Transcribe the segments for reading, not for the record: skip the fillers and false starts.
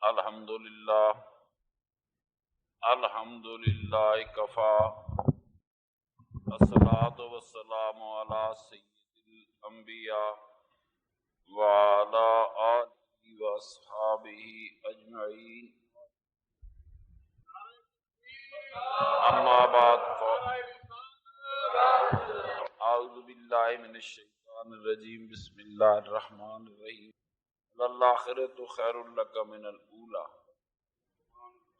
الحمدللہ الحمدللہ کفا الصلاۃ والسلام علی سید الانبیاء وعلی آلہ واصحابہ اجمعین اما بعد اعوذ باللہ من الشیطان الرجیم بسم اللہ الرحمن الرحیم للآخرۃ خیر لک من الاولی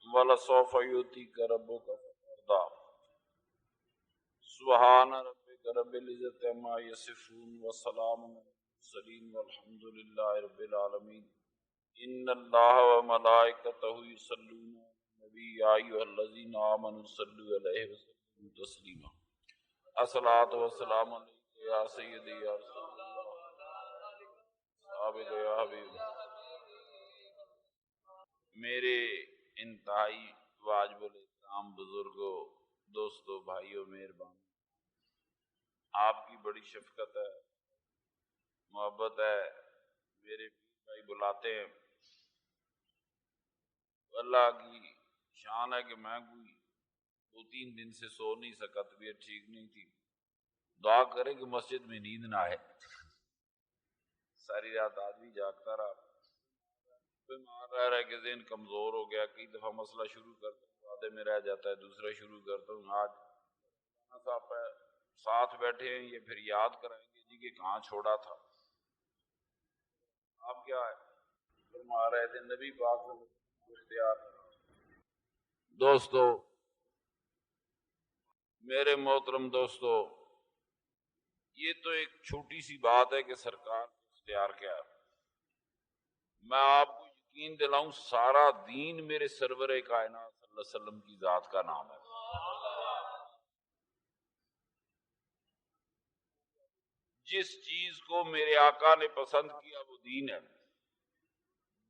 وَلَسَوْفَ يُؤْتِيكَ رَبُّكَ فَتَرْضَىٰ سبحان ربک رب العزۃ عما یصفون وسلام علی المرسلین والحمد للہ رب العالمین ان اللہ وملائکتہ یصلون علی النبی یا ایھا الذین آمنوا صلوا علیہ وسلموا تسلیما الصلاۃ والسلام علیک یا سیدی یا رسول اللہ صحابہ یا حبیب میرے انتہائی واجب الاحترام بزرگوں، دوستوں، بھائیوں، مہربان، آپ کی بڑی شفقت ہے، محبت ہے، میرے پیر بھائی بلاتے ہیں، اللہ کی شان ہے کہ میں کوئی 2-3 دن سے سو نہیں سکا، طبیعت ٹھیک نہیں تھی، دعا کریں کہ مسجد میں نیند نہ آئے، ساری رات آدمی جاگتا رہا، بیمار رہ رہے کہ ذہن کمزور ہو گیا، کئی دفعہ مسئلہ شروع کرتا ہوں آدھے میں رہ جاتا ہے، دوسرا شروع کرتا ہوں، آج صاحب ساتھ بیٹھے ہیں، یہ پھر یاد کرائیں گے جی کہ کہاں چھوڑا تھا، آپ کیا ہے فرما رہے تھے نبی پاک اختیار۔ دوستو، میرے محترم دوستو، یہ تو ایک چھوٹی سی بات ہے کہ سرکار اختیار کیا ہے، میں آپ کو یقین دلاؤں سارا دین میرے سرور کائنات صلی اللہ علیہ وسلم کی ذات کا نام ہے۔ جس چیز کو میرے آقا نے پسند کیا وہ دین ہے،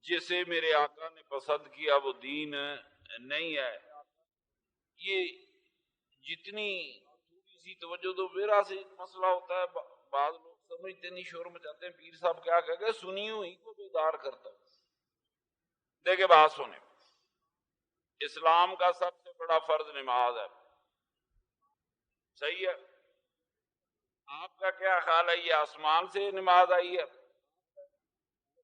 جسے میرے آقا نے پسند کیا وہ دین نہیں ہے۔ یہ جتنی تھوڑی سی توجہ تو میرا سے مسئلہ ہوتا ہے، بعض لوگ سمجھتے نہیں، شور مچاتے ہیں پیر صاحب کیا کہہ گئے، سنیوں ہی کو بیدار کرتا ہے۔ دیکھیں بات سنیں، اسلام کا سب سے بڑا فرض نماز ہے، صحیح ہے؟ آپ کا کیا خیال ہے، یہ آسمان سے نماز آئی ہے؟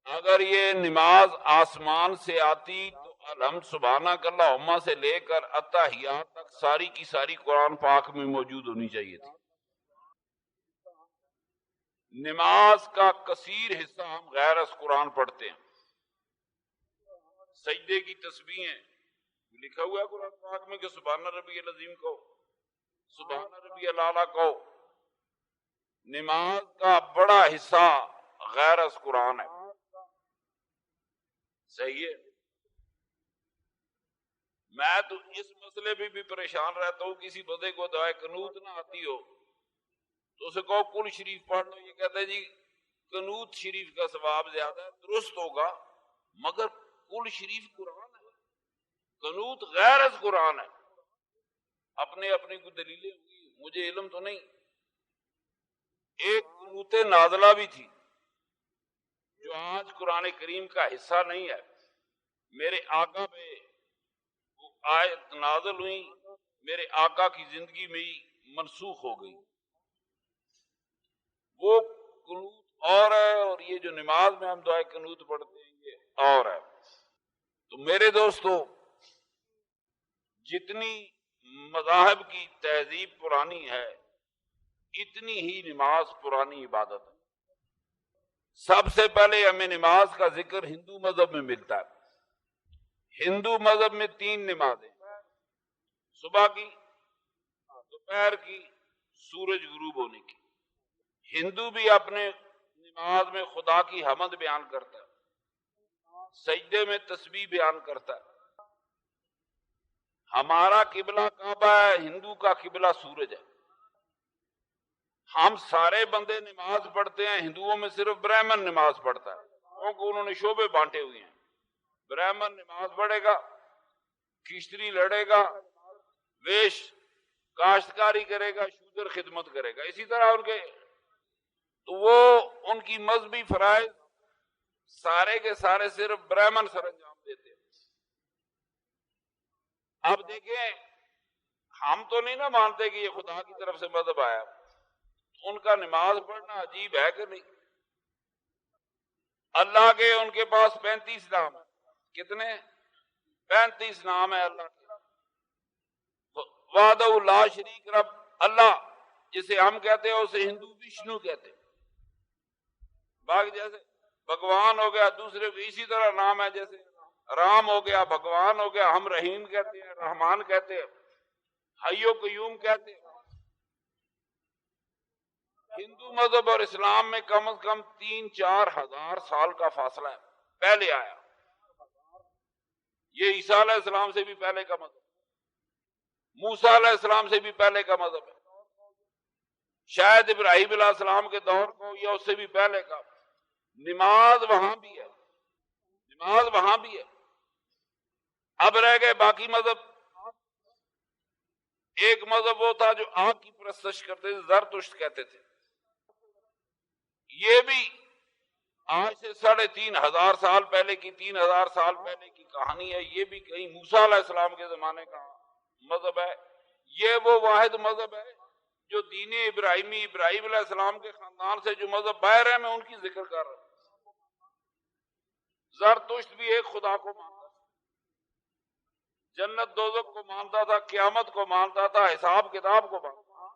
اگر یہ نماز آسمان سے آتی تو الحمد سبحانک اللہم سے لے کر التحیات تک ساری کی ساری قرآن پاک میں موجود ہونی چاہیے تھی۔ نماز کا کثیر حصہ ہم غیر از قرآن پڑھتے ہیں، سجدے کی تسبیحیں لکھا ہوا ہے قرآن پاک میں کہ سبحان ربی العظیم کہو، سبحان ربی الاعلیٰ کہو۔ نماز کا بڑا حصہ غیر از قرآن ہے، صحیح ہے؟ میں تو اس مسئلے پہ بھی پریشان رہتا ہوں، کسی بندے کو دعائے قنوت نہ آتی ہو تو اسے کہو کل شریف پڑھ لو، یہ کہتا ہے جی قنوت شریف کا ثواب زیادہ ہے، درست ہوگا، مگر کل شریف قرآن ہے، قنوت غیر از قرآن ہے۔ اپنے کو دلیلیں ہوئی، مجھے علم تو نہیں۔ ایک قنوت نازلہ بھی تھی جو آج قرآن کریم کا حصہ نہیں ہے، میرے آقا پہ وہ آیت نازل ہوئی، میرے آقا کی زندگی میں ہی منسوخ ہو گئی۔ وہ قنوت اور ہے، اور یہ جو نماز میں ہم دعائے قنوت پڑھتے ہیں یہ اور ہے۔ تو میرے دوستو، جتنی مذاہب کی تہذیب پرانی ہے اتنی ہی نماز پرانی عبادت ہے۔ سب سے پہلے ہمیں نماز کا ذکر ہندو مذہب میں ملتا ہے۔ ہندو مذہب میں 3 نمازیں، صبح کی، دوپہر کی، سورج غروب ہونے کی۔ ہندو بھی اپنے نماز میں خدا کی حمد بیان کرتا ہے، سجدے میں تسبیح بیان کرتا ہے۔ ہمارا قبلہ کعبہ ہے، ہندو کا قبلہ سورج ہے۔ ہم سارے بندے نماز پڑھتے ہیں، ہندوؤں میں صرف برہمن نماز پڑھتا ہے، کیونکہ انہوں نے شعبے بانٹے ہوئے ہیں۔ برہمن نماز پڑھے گا، کشتری لڑے گا، ویش کاشتکاری کرے گا، شودر خدمت کرے گا، اسی طرح ان کے، تو وہ ان کی مذہبی فرائض سارے کے سارے صرف برہمن سر انجام دیتے ہیں۔ اب دیکھیں ہم تو نہیں نا مانتے کہ یہ خدا کی طرف سے مذہب آیا، ان کا نماز پڑھنا عجیب ہے کہ نہیں؟ اللہ کے ان کے پاس 35 نام ہیں، کتنے؟ 35 نام ہے اللہ کے۔ وحدہ لا شریک رب، اللہ جسے ہم کہتے ہیں اسے ہندو وشنو کہتے ہیں، باقی جیسے بھگوان ہو گیا دوسرے کو اسی طرح نام ہے، جیسے رام ہو گیا بھگوان ہو گیا، ہم رحیم کہتے ہیں، رحمان کہتے ہیں، حی و قیوم کہتے ہیں۔ ہندو مذہب اور اسلام میں کم از کم 3-4 ہزار سال کا فاصلہ ہے، پہلے آیا۔ یہ عیسیٰ علیہ السلام سے بھی پہلے کا مذہب، موسیٰ علیہ السلام سے بھی پہلے کا مذہب ہے، شاید ابراہیم علیہ السلام کے دور کو یا اس سے بھی پہلے کا۔ نماز وہاں بھی ہے، نماز وہاں بھی ہے۔ اب رہ گئے باقی مذہب۔ ایک مذہب وہ تھا جو آگ کی پرستش کرتے تھے، زرتشت کہتے تھے، یہ بھی آج سے 3,500 سال پہلے کی 3,000 سال پہلے کی کہانی ہے۔ یہ بھی کہیں موسیٰ علیہ السلام کے زمانے کا مذہب ہے۔ یہ وہ واحد مذہب ہے جو دین ابراہیمی، ابراہیم علیہ السلام کے خاندان سے جو مذہب باہر ہے، میں ان کی ذکر کر رہا ہوں۔ زرتشت بھی ایک خدا کو مانتا تھا، جنت دوزخ کو مانتا تھا، قیامت کو مانتا تھا، حساب کتاب کو مانتا تھا۔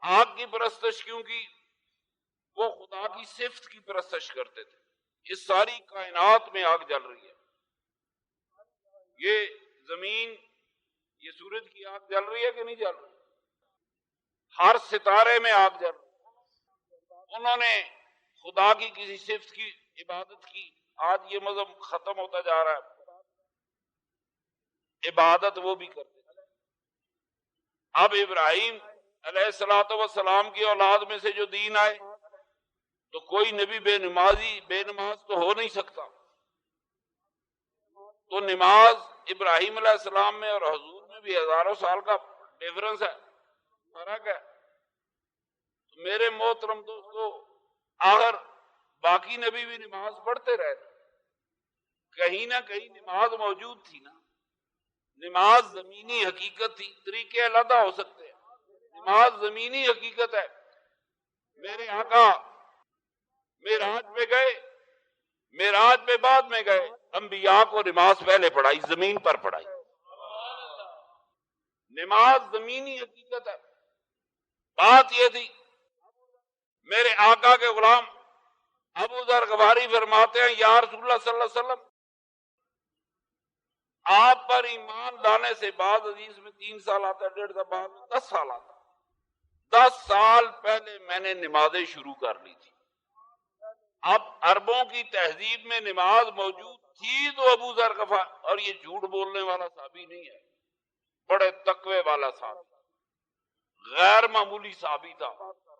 آگ کی پرستش کیوں کی؟ وہ خدا کی صفت کی پرستش کرتے تھے۔ اس ساری کائنات میں آگ جل رہی ہے، یہ زمین، یہ سورج کی آگ جل رہی ہے کہ نہیں جل رہی؟ ہر ستارے میں آگ جل رہی ہے۔ انہوں نے خدا کی کسی صفت کی عبادت کی۔ آج یہ مذہب ختم ہوتا جا رہا ہے، عبادت وہ بھی کرتے تھے۔ اب ابراہیم علیہ السلام کی اولاد میں سے جو دین آئے، تو کوئی نبی بے نماز تو ہو نہیں سکتا۔ تو نماز ابراہیم علیہ السلام میں اور حضور میں بھی ہزاروں سال کا ڈیفرنس ہے، فرق ہے۔ تو میرے محترم دوستو، اگر باقی نبی بھی نماز پڑھتے رہے، کہیں نہ کہیں نماز موجود تھی نا۔ نماز زمینی حقیقت تھی، طریقے علیحدہ ہو سکتے ہیں، نماز زمینی حقیقت ہے۔ میرے آقا معراج پہ گئے، معراج پہ بعد میں گئے، انبیاء کو نماز پہلے پڑھائی، زمین پر پڑھائی۔ نماز زمینی حقیقت ہے۔ بات یہ تھی، میرے آقا کے غلام ابو ذر غفاری فرماتے ہیں، یا رسول اللہ صلی اللہ علیہ وسلم، آپ پر ایمان لانے سے بعد حدیث میں 3 سال آتا ہے، 1.5 سال بعد 10 سال آتا ہے، 10 سال پہلے میں نے نمازیں شروع کر لی تھی۔ اب عربوں کی تہذیب میں نماز موجود تھی تو ابو ذر غفاری، اور یہ جھوٹ بولنے والا صحابی نہیں ہے، بڑے تقوی والا صحابی، غیر معمولی صحابی تھا،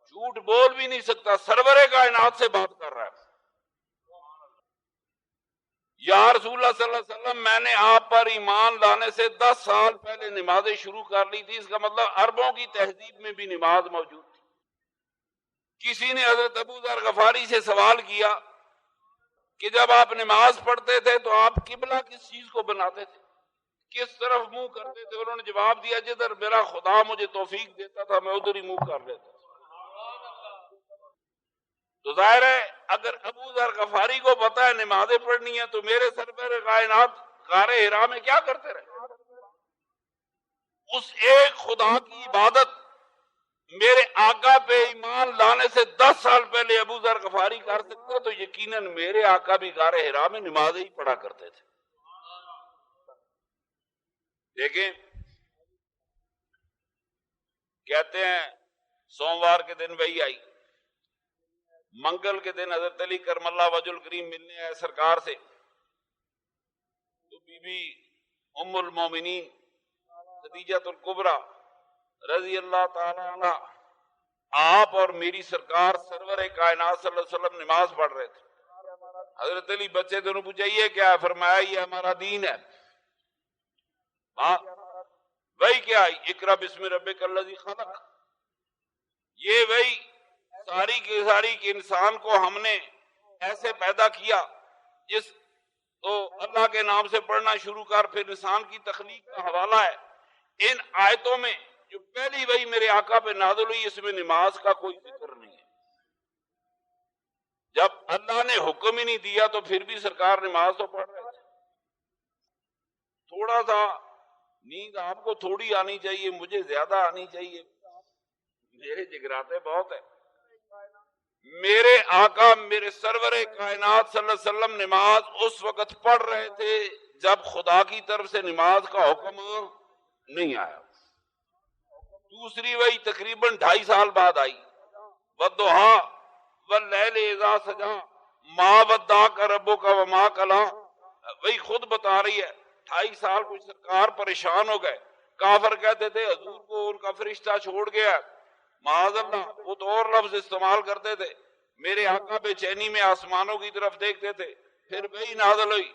جھوٹ بول بھی نہیں سکتا، سرور کائنات سے بات کر رہا ہے۔ یا رسول اللہ صلی اللہ علیہ وسلم، میں نے آپ پر ایمان لانے سے 10 سال پہلے نمازیں شروع کر لی تھی۔ اس کا مطلب عربوں کی تہذیب میں بھی نماز موجود تھی۔ کسی نے حضرت ابو ذر غفاری سے سوال کیا کہ جب آپ نماز پڑھتے تھے تو آپ قبلہ کس چیز کو بناتے تھے، کس طرف منہ کرتے تھے؟ انہوں نے جواب دیا، جدھر میرا خدا مجھے توفیق دیتا تھا میں ادھر ہی منہ کر لیتا۔ تو ظاہر ہے اگر ابو ذر غفاری کو پتا ہے نمازیں پڑھنی ہے، تو میرے سرور کائنات غار حرا میں کیا کرتے رہے؟ اس ایک خدا کی عبادت میرے آقا پہ ایمان لانے سے 10 سال پہلے ابو ذر غفاری کر سکتے، تو یقیناً میرے آقا بھی غار حرا میں نمازیں ہی پڑھا کرتے تھے۔ دیکھیں، کہتے ہیں سوموار کے دن وہی آئی، منگل کے دن حضرت علی کرم اللہ وجہ الکریم ملنے آئے سرکار سے، تو بی بی ام المومنین خدیجہ الکبریٰ رضی اللہ تعالی عنہ، آپ اور میری سرکار سرور کائنات صلی اللہ علیہ وسلم نماز پڑھ رہے تھے۔ حضرت علی بچے دونوں پوچھا یہ کیا ہے؟ فرمایا یہ ہمارا دین ہے۔ وہی کیا؟ اقرا بسم ربک الذی خلق، یہ وہی ساری کی ساری کہ انسان کو ہم نے ایسے پیدا کیا جس تو اللہ کے نام سے پڑھنا شروع کر، پھر انسان کی تخلیق کا حوالہ ہے۔ ان آیتوں میں جو پہلی وحی میرے آقا پہ نازل ہوئی، اس میں نماز کا کوئی ذکر نہیں ہے۔ جب اللہ نے حکم ہی نہیں دیا تو پھر بھی سرکار نماز تو پڑھ رہے تھے۔ تھوڑا سا نیند آپ کو تھوڑی آنی چاہیے، مجھے زیادہ آنی چاہیے، میرے جگراتے بہت ہیں۔ میرے آقا میرے سرور کائنات صلی اللہ علیہ وسلم نماز اس وقت پڑھ رہے تھے جب خدا کی طرف سے نماز کا حکم نہیں آیا۔ دوسری وہی تقریباً 2.5 سال بعد آئی، والضحیٰ واللیل اذا سجا ما ودعک ربک وما قلی۔ وہی خود بتا رہی ہے 2.5 سال کچھ سرکار پریشان ہو گئے۔ کافر کہتے تھے حضور کو ان کا فرشتہ چھوڑ گیا، معاذ اللہ، وہ تو اور لفظ استعمال کرتے تھے۔ میرے آقا بے چینی میں آسمانوں کی طرف دیکھتے تھے، پھر وہی نازل ہوئی،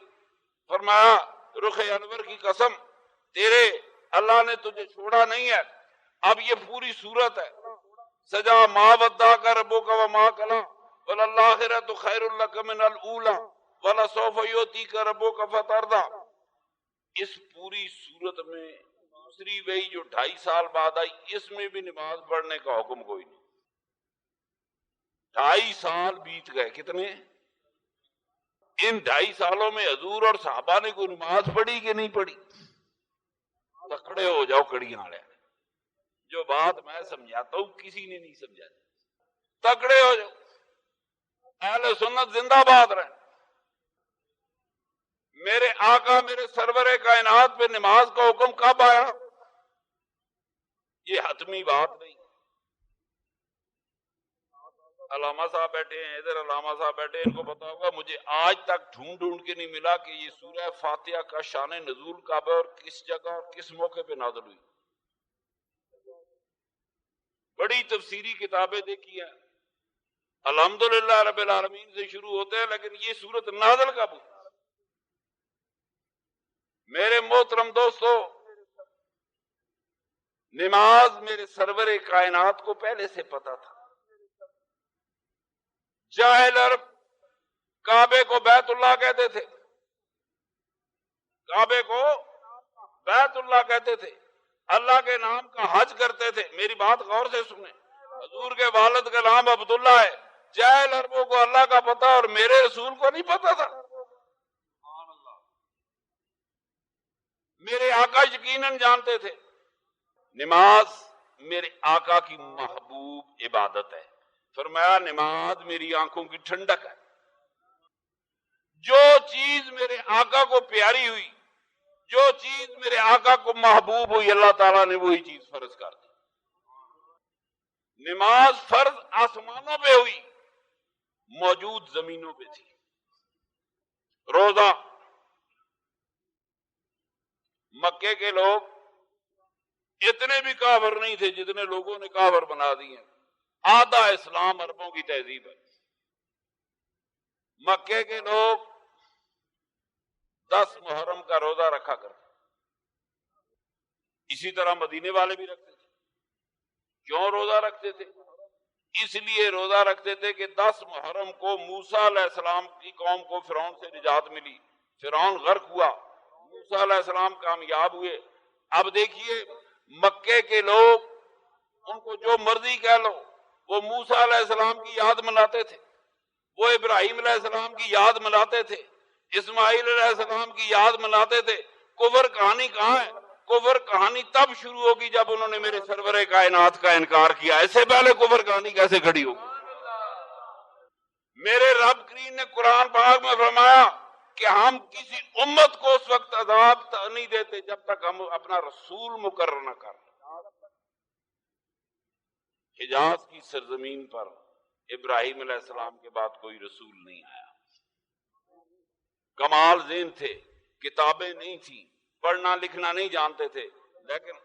فرمایا رخ انور کی قسم تیرے اللہ نے تجھے چھوڑا نہیں ہے۔ اب یہ پوری صورت ہے، سجا ما ودعک ربک وما قلی وللآخرۃ خیر لک من الاولی ولسوف یعطیک ربک فترضی۔ اس پوری صورت میں دوسری وحی جو 2.5 سال بعد آئی، اس میں بھی نماز پڑھنے کا حکم کوئی نہیں۔ 2.5 سال بیت گئے، کتنے؟ ان 2.5 سالوں میں حضور اور صحابہ نے کوئی نماز پڑھی کہ نہیں پڑھی؟ تکڑے ہو جاؤ کڑیاں لے، جو بات میں سمجھاتا ہوں کسی نے نہیں سمجھا، تکڑے ہو جاؤ، اہل سنت زندہ باد رہے۔ میرے آقا میرے سرور کائنات پہ نماز کا حکم کب آیا؟ یہ حتمی بات نہیں۔ علامہ صاحب بیٹھے ہیں ادھر، علامہ صاحب بیٹھے ہیں، ان کو پتا ہوگا، مجھے آج تک ڈھونڈ کے نہیں ملا کہ یہ سورہ فاتحہ کا شان نزول کب ہے اور کس جگہ اور کس موقع پہ نازل ہوئی۔ بڑی تفسیری کتابیں دیکھی ہیں، الحمدللہ رب العالمین سے شروع ہوتے ہیں، لیکن یہ سورت نازل کب ہوئی؟ میرے محترم دوستو، نماز میرے سرور کائنات کو پہلے سے پتا تھا۔ جاہل عرب کعبے کو بیت اللہ کہتے تھے، کعبے کو بیت اللہ کہتے تھے، اللہ کے نام کا حج کرتے تھے۔ میری بات غور سے سنیں، حضور کے والد کا نام عبداللہ ہے، جاہل عربوں کو اللہ کا پتا اور میرے رسول کو نہیں پتا تھا۔ میرے آقا یقیناً جانتے تھے۔ نماز میرے آقا کی محبوب عبادت ہے، فرمایا نماز میری آنکھوں کی ٹھنڈک ہے۔ جو چیز میرے آقا کو پیاری ہوئی، جو چیز میرے آقا کو محبوب ہوئی، اللہ تعالیٰ نے وہی چیز فرض کر دی۔ نماز فرض آسمانوں پہ ہوئی، موجود زمینوں پہ تھی۔ روزہ، مکے کے لوگ اتنے بھی کافر نہیں تھے جتنے لوگوں نے کافر بنا دیے ہیں۔ آدھا اسلام عربوں کی تہذیب ہے۔ مکے کے لوگ 10 محرم کا روزہ رکھا کرتے، اسی طرح مدینے والے بھی رکھتے تھے۔ کیوں روزہ رکھتے تھے؟ اس لیے روزہ رکھتے تھے کہ 10 محرم کو موسیٰ علیہ السلام کی قوم کو فرعون سے نجات ملی، فرعون غرق ہوا، موسیٰ علیہ السلام کامیاب ہوئے۔ اب دیکھیے مکے کے لوگ، ان کو جو مرضی کہہ لو، وہ موسیٰ علیہ السلام کی یاد مناتے تھے، وہ ابراہیم علیہ السلام کی یاد مناتے تھے، اسماعیل علیہ السلام کی یاد مناتے تھے۔ کفر کہانی کہاں ہے؟ کفر کہانی تب شروع ہوگی جب انہوں نے میرے سرور کائنات کا انکار کیا، اس سے پہلے کفر کہانی کیسے کھڑی ہوگی؟ میرے رب کریم نے قرآن پاک میں فرمایا کہ ہم کسی امت کو اس وقت عذاب نہیں دیتے جب تک ہم اپنا رسول مقرر نہ کر لیں۔ حجاز کی سرزمین پر ابراہیم علیہ السلام کے بعد کوئی رسول نہیں آیا۔ کمال ذہن تھے، کتابیں نہیں تھیں، پڑھنا لکھنا نہیں جانتے تھے، لیکن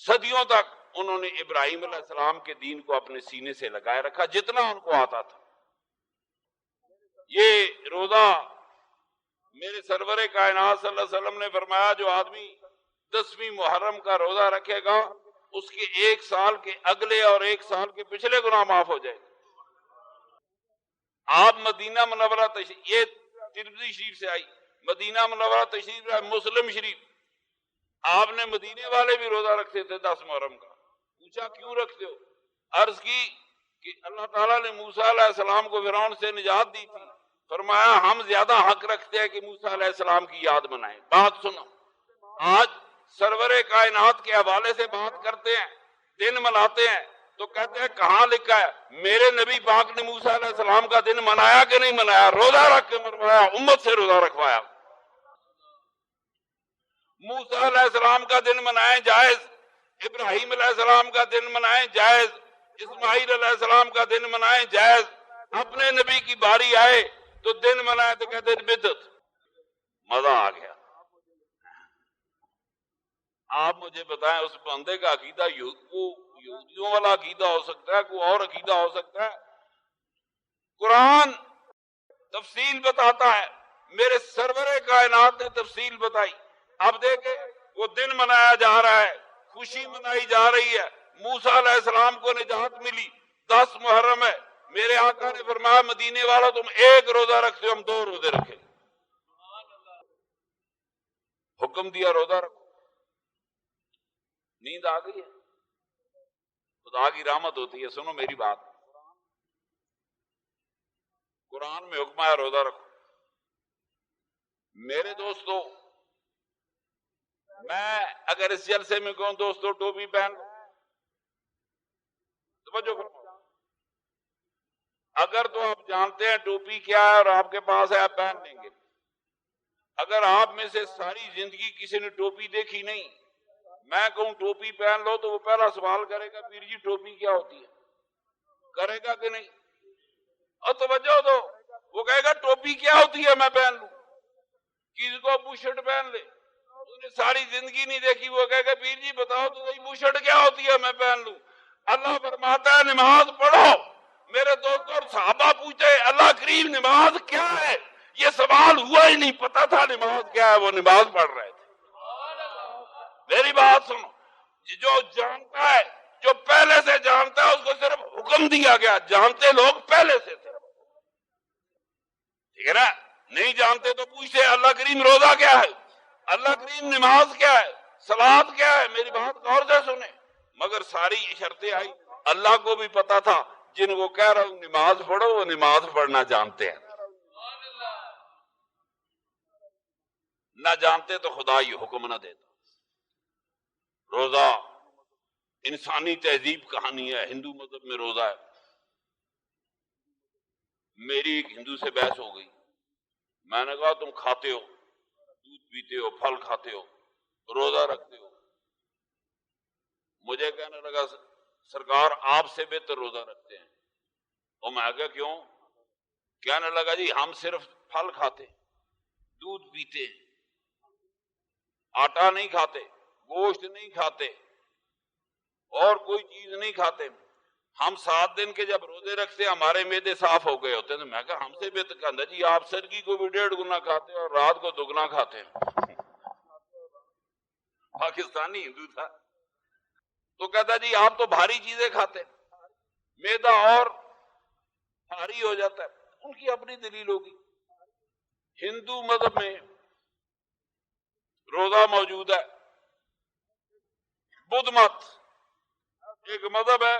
صدیوں تک انہوں نے ابراہیم علیہ السلام کے دین کو اپنے سینے سے لگائے رکھا جتنا ان کو آتا تھا۔ یہ روزہ میرے سرور کائنات صلی اللہ علیہ وسلم نے فرمایا جو آدمی 10ویں محرم کا روزہ رکھے گا اس کے 1 سال کے اگلے اور 1 سال کے پچھلے گناہ معاف ہو جائے گا۔ آپ مدینہ منورہ یہ ترمذی شریف سے آئی، مدینہ منورہ تشریف لائے، مسلم شریف، آپ نے مدینے والے بھی روزہ رکھتے تھے 10 محرم کا. پوچھا کیوں رکھتے ہو؟ عرض کی کہ اللہ تعالیٰ نے موسیٰ علیہ السلام کو فرعون سے نجات دی تھی، فرمایا ہم زیادہ حق رکھتے ہیں کہ موسیٰ علیہ السلام کی یاد منائیں. بات سنو، آج سرور کائنات کے حوالے سے بات کرتے ہیں، دن مناتے ہیں، تو کہتے ہیں کہاں لکھا ہے میرے نبی پاک نے موسیٰ علیہ السلام کا دن منایا کہ نہیں منایا؟ روزہ رکھ کے منوایا، امت سے روزہ رکھوایا. موسیٰ علیہ السلام کا دن منائیں جائز، ابراہیم علیہ السلام کا دن منائیں جائز، اسماعیل علیہ السلام کا دن منائیں جائز. اپنے نبی کی باری آئے تو دن منائے تو کہتے ہیں بدعت. مزہ آ گیا. آپ مجھے بتائیں اس بندے کا عقیدہ یہودیوں والا عقیدہ ہو سکتا ہے، کوئی اور عقیدہ ہو سکتا ہے؟ قرآن تفصیل بتاتا ہے، میرے سرور کائنات نے تفصیل بتائی. اب دیکھیں وہ دن منایا جا رہا ہے، خوشی منائی جا رہی ہے، موسیٰ علیہ السلام کو نجات ملی، 10 محرم ہے. میرے آقا نے فرمایا مدینے والا تم ایک روزہ رکھتے ہو، ہم 2 روزے رکھیں. حکم دیا روزہ رکھو. نیند آ گئی ہے؟ خدا کی رحمت ہوتی ہے. سنو میری بات، قرآن میں حکم ہے روزہ رکھو. میرے دوستو، میں اگر اس جلسے میں کہوں دوستو ٹوپی پہن، توجہ کرو، اگر تو آپ جانتے ہیں ٹوپی کیا ہے اور آپ کے پاس ہے آپ پہن لیں گے. اگر آپ میں سے ساری زندگی کسی نے ٹوپی دیکھی نہیں، میں کہوں ٹوپی پہن لو تو وہ پہلا سوال کرے گا پیر جی ٹوپی کیا ہوتی ہے؟ کرے گا کہ نہیں؟ اور توجہ دو، وہ کہے گا ٹوپی کیا ہوتی ہے میں پہن لوں. کسی کو بوشٹ پہن لے، اس نے ساری زندگی نہیں دیکھی، وہ کہے گا پیر جی بتاؤ تو صحیح بوشٹ کیا ہوتی ہے میں پہن لوں. اللہ فرماتا ہے نماز پڑھو. میرے دوست اور صحابہ پوچھے اللہ کریم نماز کیا ہے؟ یہ سوال ہوا ہی نہیں، پتا تھا نماز کیا ہے، وہ نماز پڑھ رہے تھے. میری بات سنو، جو جانتا ہے، جو پہلے سے جانتا ہے، اس کو صرف حکم دیا گیا. جانتے لوگ پہلے سے تھے، ٹھیک ہے نا؟ نہیں جانتے تو پوچھتے اللہ کریم روزہ کیا ہے، اللہ کریم نماز کیا ہے، صلات کیا ہے. میری بات غور سے سنیں. مگر ساری شرطیں آئی، اللہ کو بھی پتا تھا جن کو کہہ رہا ہوں نماز پڑھو وہ نماز پڑھنا جانتے ہیں. نہ جانتے تو خدا یہ حکم نہ دیتا. روزہ انسانی تہذیب کہانی ہے. ہندو مذہب میں روزہ ہے. میری ایک ہندو سے بحث ہو گئی. میں نے کہا تم کھاتے ہو، دودھ پیتے ہو، پھل کھاتے ہو، روزہ رکھتے ہو. مجھے کہنے لگا سرکار آپ سے بہتر روزہ رکھتے ہیں. اور میں کہا کیوں؟ کہنے لگا جی ہم صرف پھل کھاتے، دودھ پیتے، آٹا نہیں کھاتے، گوشت نہیں کھاتے، اور کوئی چیز نہیں کھاتے. ہم 7 دن کے جب روزے رکھتے ہمارے معدے صاف ہو گئے ہوتے ہیں. تو میں کہا ہم سے بہتر. کہا جی آپ سرگی کو بھی 1.5 گنا کھاتے اور رات کو 2 گنا کھاتے ہیں. پاکستانی ہندو تھا. تو کہتا جی آپ تو بھاری چیزیں کھاتے، معدہ اور بھاری ہو جاتا ہے. ان کی اپنی دلیل ہوگی. ہندو مذہب میں روزہ موجود ہے. بدھ مت ایک مذہب ہے،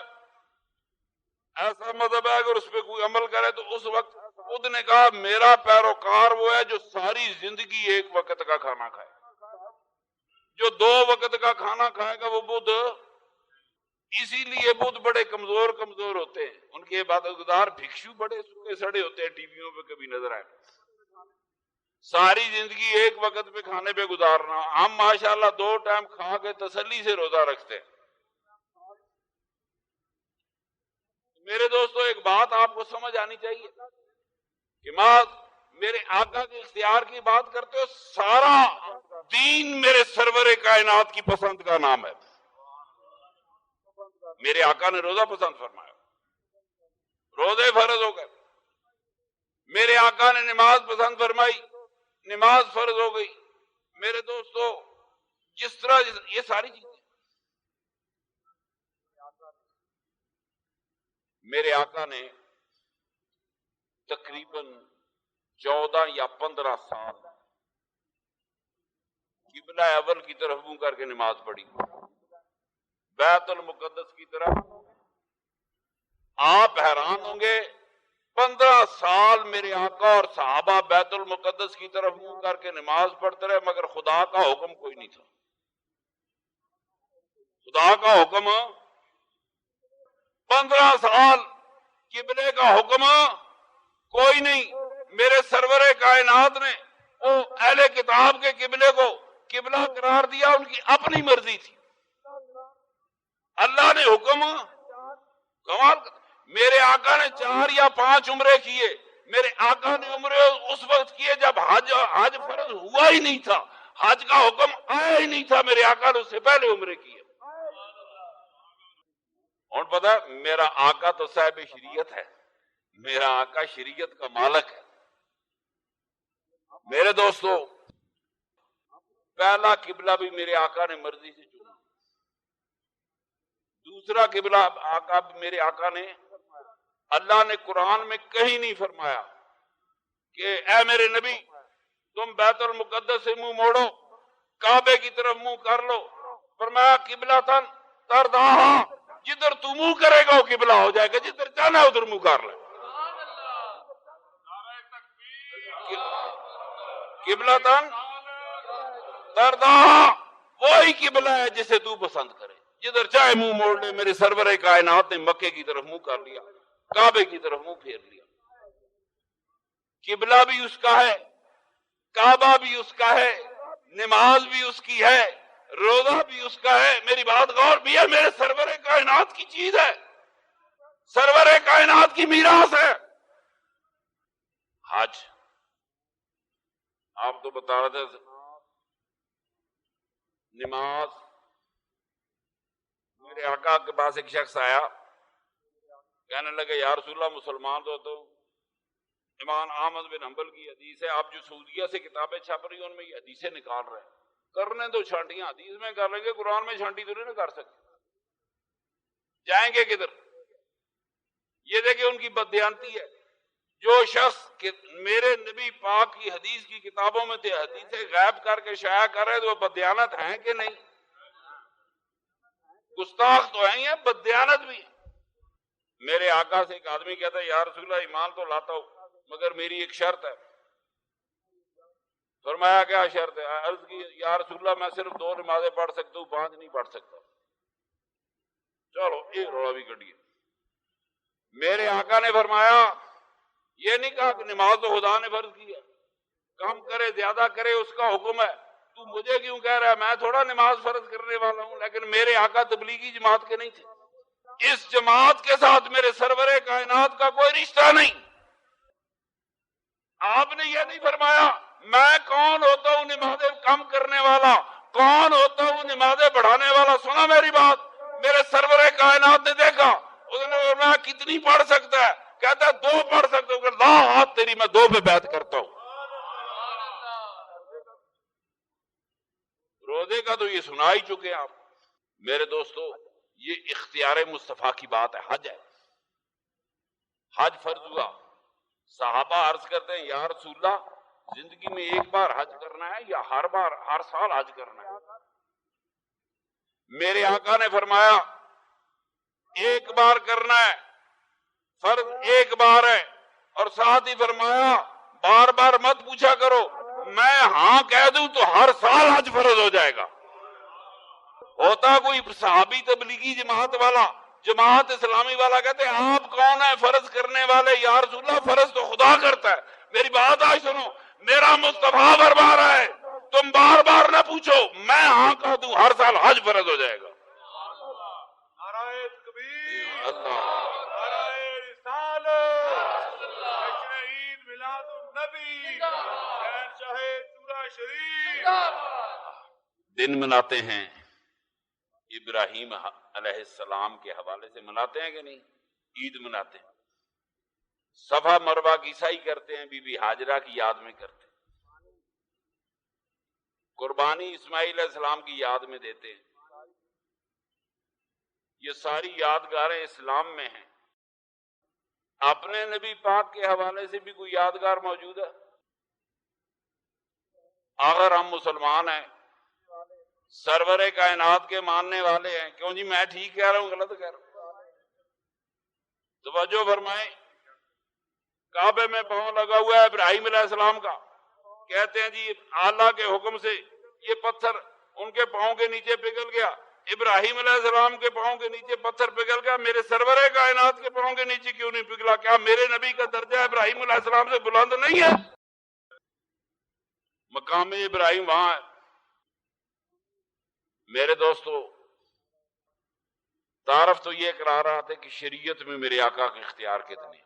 ایسا مذہب ہے اگر اس پہ کوئی عمل کرے تو اس وقت بدھ نے کہا میرا پیروکار وہ ہے جو ساری زندگی ایک وقت کا کھانا کھائے. جو 2 وقت کا کھانا کھائے گا وہ بدھ. اسی لیے بدھ بڑے کمزور ہوتے ہیں. ان کے عبادت گزار بھکشو بڑے سوکھے سڑے ہوتے ہیں، ٹی ویوں پہ کبھی نظر آئے. ساری زندگی ایک وقت پہ کھانے پہ گزارنا. ہم ماشاءاللہ 2 ٹائم کھا کے تسلی سے روزہ رکھتے ہیں. میرے دوستو ایک بات آپ کو سمجھ آنی چاہیے کہ میرے آقا کے اختیار کی بات کرتے ہو، سارا دین میرے سرور کائنات کی پسند کا نام ہے. میرے آقا نے روزہ پسند فرمایا، روزے فرض ہو گئے. میرے آقا نے نماز پسند فرمائی، نماز فرض ہو گئی. میرے دوستو جس طرح یہ ساری چیزیں میرے آقا نے تقریباً 14 یا 15 سال قبلہ اول کی طرف منہ کر کے نماز پڑھی، بیت المقدس کی طرف۔ آپ حیران ہوں گے 15 سال میرے آقا اور صحابہ بیت المقدس کی طرف منہ کر کے نماز پڑھتے رہے، مگر خدا کا حکم کوئی نہیں تھا۔ خدا کا حکم 15 سال قبلے کا حکم کوئی نہیں۔ میرے سرور کائنات نے وہ اہل کتاب کے قبلے کو قبلہ قرار دیا، ان کی اپنی مرضی تھی۔ اللہ نے حکم کمال، میرے آقا نے 4 یا 5 عمرے کیے۔ میرے آقا نے عمرے اس وقت کیے جب حج فرض ہوا ہی نہیں تھا، حج کا حکم آیا ہی نہیں تھا، میرے آقا نے اس سے پہلے عمرے کیے۔ اور پتہ ہے میرا آقا تو صاحب شریعت ہے، میرا آقا شریعت کا مالک ہے۔ میرے دوستو، پہلا قبلہ بھی میرے آقا نے مرضی سے چنا، دوسرا قبلہ میرے آقا نے، اللہ نے قرآن میں کہیں نہیں فرمایا کہ اے میرے نبی تم بیت المقدس سے منہ موڑو، کعبے کی طرف منہ کر لو۔ فرمایا قبلہ ترداہا، جدھر تو منہ کرے گا وہ قبلہ ہو جائے گا، جدھر جانا ہے ادھر منہ کر لے۔ قبلہ ترداہا وہی قبلہ ہے جسے تو پسند کرے، جدھر چاہے منہ موڑ لے۔ میرے سرور کائنات نے مکے کی طرف منہ کر لیا، کعبے کی طرف منہ پھیر لیا۔ قبلہ بھی اس کا ہے، کعبہ بھی اس کا ہے، نماز بھی اس کی ہے، روزہ بھی اس کا ہے۔ میری بات غور بھی ہے، میرے سرور کائنات کی چیز ہے، سرور کائنات کی میراث ہے۔ حج آپ تو بتا رہے تھے، نماز۔ میرے آقا کے پاس ایک شخص آیا، کہنے لگے یا رسول اللہ مسلمان تو امام احمد بن حنبل کی حدیث ہے، آپ جو سعودیہ سے کتابیں چھپ رہی ہیں ان میں یہ حدیثیں نکال رہے ہیں، کرنے تو چھانٹیاں حدیث میں کر لیں گے، قرآن میں چھانٹی تو نہیں کر سکتے، جائیں گے کدھر؟ یہ دیکھیں ان کی بددیانتی ہے۔ جو شخص میرے نبی پاک کی حدیث کی کتابوں میں تھے حدیثیں غائب کر کے شائع کر رہے تو وہ بددیانت ہیں کہ نہیں؟ گستاخ تو ہیں یا بددیانت بھی ہیں۔ میرے آقا سے ایک آدمی کہتا ہے یا رسول اللہ ایمان تو لاتا ہوں مگر میری ایک شرط ہے۔ فرمایا کیا شرط ہے؟ عرض کی یا رسول اللہ میں صرف 2 نمازیں پڑھ سکتا ہوں، 5 نہیں پڑھ سکتا۔ چلو ایک روڑا بھی کٹیے۔ میرے آقا نے فرمایا یہ نہیں کہا کہ نماز تو خدا نے فرض کی ہے، کم کرے زیادہ کرے اس کا حکم ہے، تو مجھے کیوں کہہ رہا ہے؟ میں تھوڑا نماز فرض کرنے والا ہوں۔ لیکن میرے آقا تبلیغی جماعت کے نہیں تھے، اس جماعت کے ساتھ میرے سرور کائنات کا کوئی رشتہ نہیں۔ آپ نے یہ نہیں فرمایا میں کون ہوتا ہوں نمازیں کم کرنے والا، کون ہوتا ہوں نمازیں بڑھانے والا۔ سنا میری بات؟ میرے سرور کائنات نے دیکھا، اس نے فرمایا کتنی پڑھ سکتا ہے؟ کہتا ہے 2 پڑھ سکتا ہوں۔ کہ لا ہاتھ تیری، میں 2 پہ بیعت کرتا ہوں۔ روزے کا تو یہ سنا ہی چکے آپ۔ میرے دوستو یہ اختیار مصطفیٰ کی بات ہے، حج ہے، حج فرض ہوا۔ صحابہ عرض کرتے ہیں یا رسول اللہ زندگی میں ایک بار حج کرنا ہے یا ہر سال حج کرنا ہے؟ میرے آقا نے فرمایا ایک بار کرنا ہے، فرض ایک بار ہے، اور ساتھ ہی فرمایا بار بار مت پوچھا کرو، میں ہاں کہہ دوں تو ہر سال حج فرض ہو جائے گا۔ ہوتا کوئی صحابی تبلیغی جماعت والا، جماعت اسلامی والا، کہتے ہیں آپ کون ہیں فرض کرنے والے؟ یا رسول اللہ فرض تو خدا کرتا ہے۔ میری بات آج سنو، میرا مصطفیٰ فرما رہا ہے تم بار بار نہ پوچھو، میں ہاں کہہ دوں ہر سال حج فرض ہو جائے گا۔ دن مناتے ہیں ابراہیم علیہ السلام کے حوالے سے، مناتے ہیں کہ نہیں؟ عید مناتے ہیں، صفا مروہ کی سعی کرتے ہیں، بی بی ہاجرہ کی یاد میں کرتے ہیں، قربانی اسماعیل علیہ السلام کی یاد میں دیتے ہیں۔ یہ ساری یادگاریں اسلام میں ہیں۔ اپنے نبی پاک کے حوالے سے بھی کوئی یادگار موجود ہے؟ اگر ہم مسلمان ہیں سرور کائنات کے ماننے والے ہیں. کیوں جی میں ٹھیک کہہ رہا ہوں غلط کہہ رہا ہوں؟ توجہ فرمائیں. کعبے میں پاؤں لگا ہوا ہے ابراہیم علیہ السلام کا. کہتے ہیں جی اللہ کے حکم سے یہ پتھر ان کے پاؤں کے نیچے پگھل گیا. ابراہیم علیہ السلام کے پاؤں کے نیچے پتھر پگھل گیا, میرے سرور کائنات کے پاؤں کے نیچے کیوں نہیں پگھلا؟ کیا میرے نبی کا درجہ ابراہیم علیہ السلام سے بلند نہیں ہے؟ مقام ابراہیم وہاں ہے. میرے دوستو, تعارف تو یہ کرا رہا تھا کہ شریعت میں میرے آقا کے اختیار کتنے ہیں.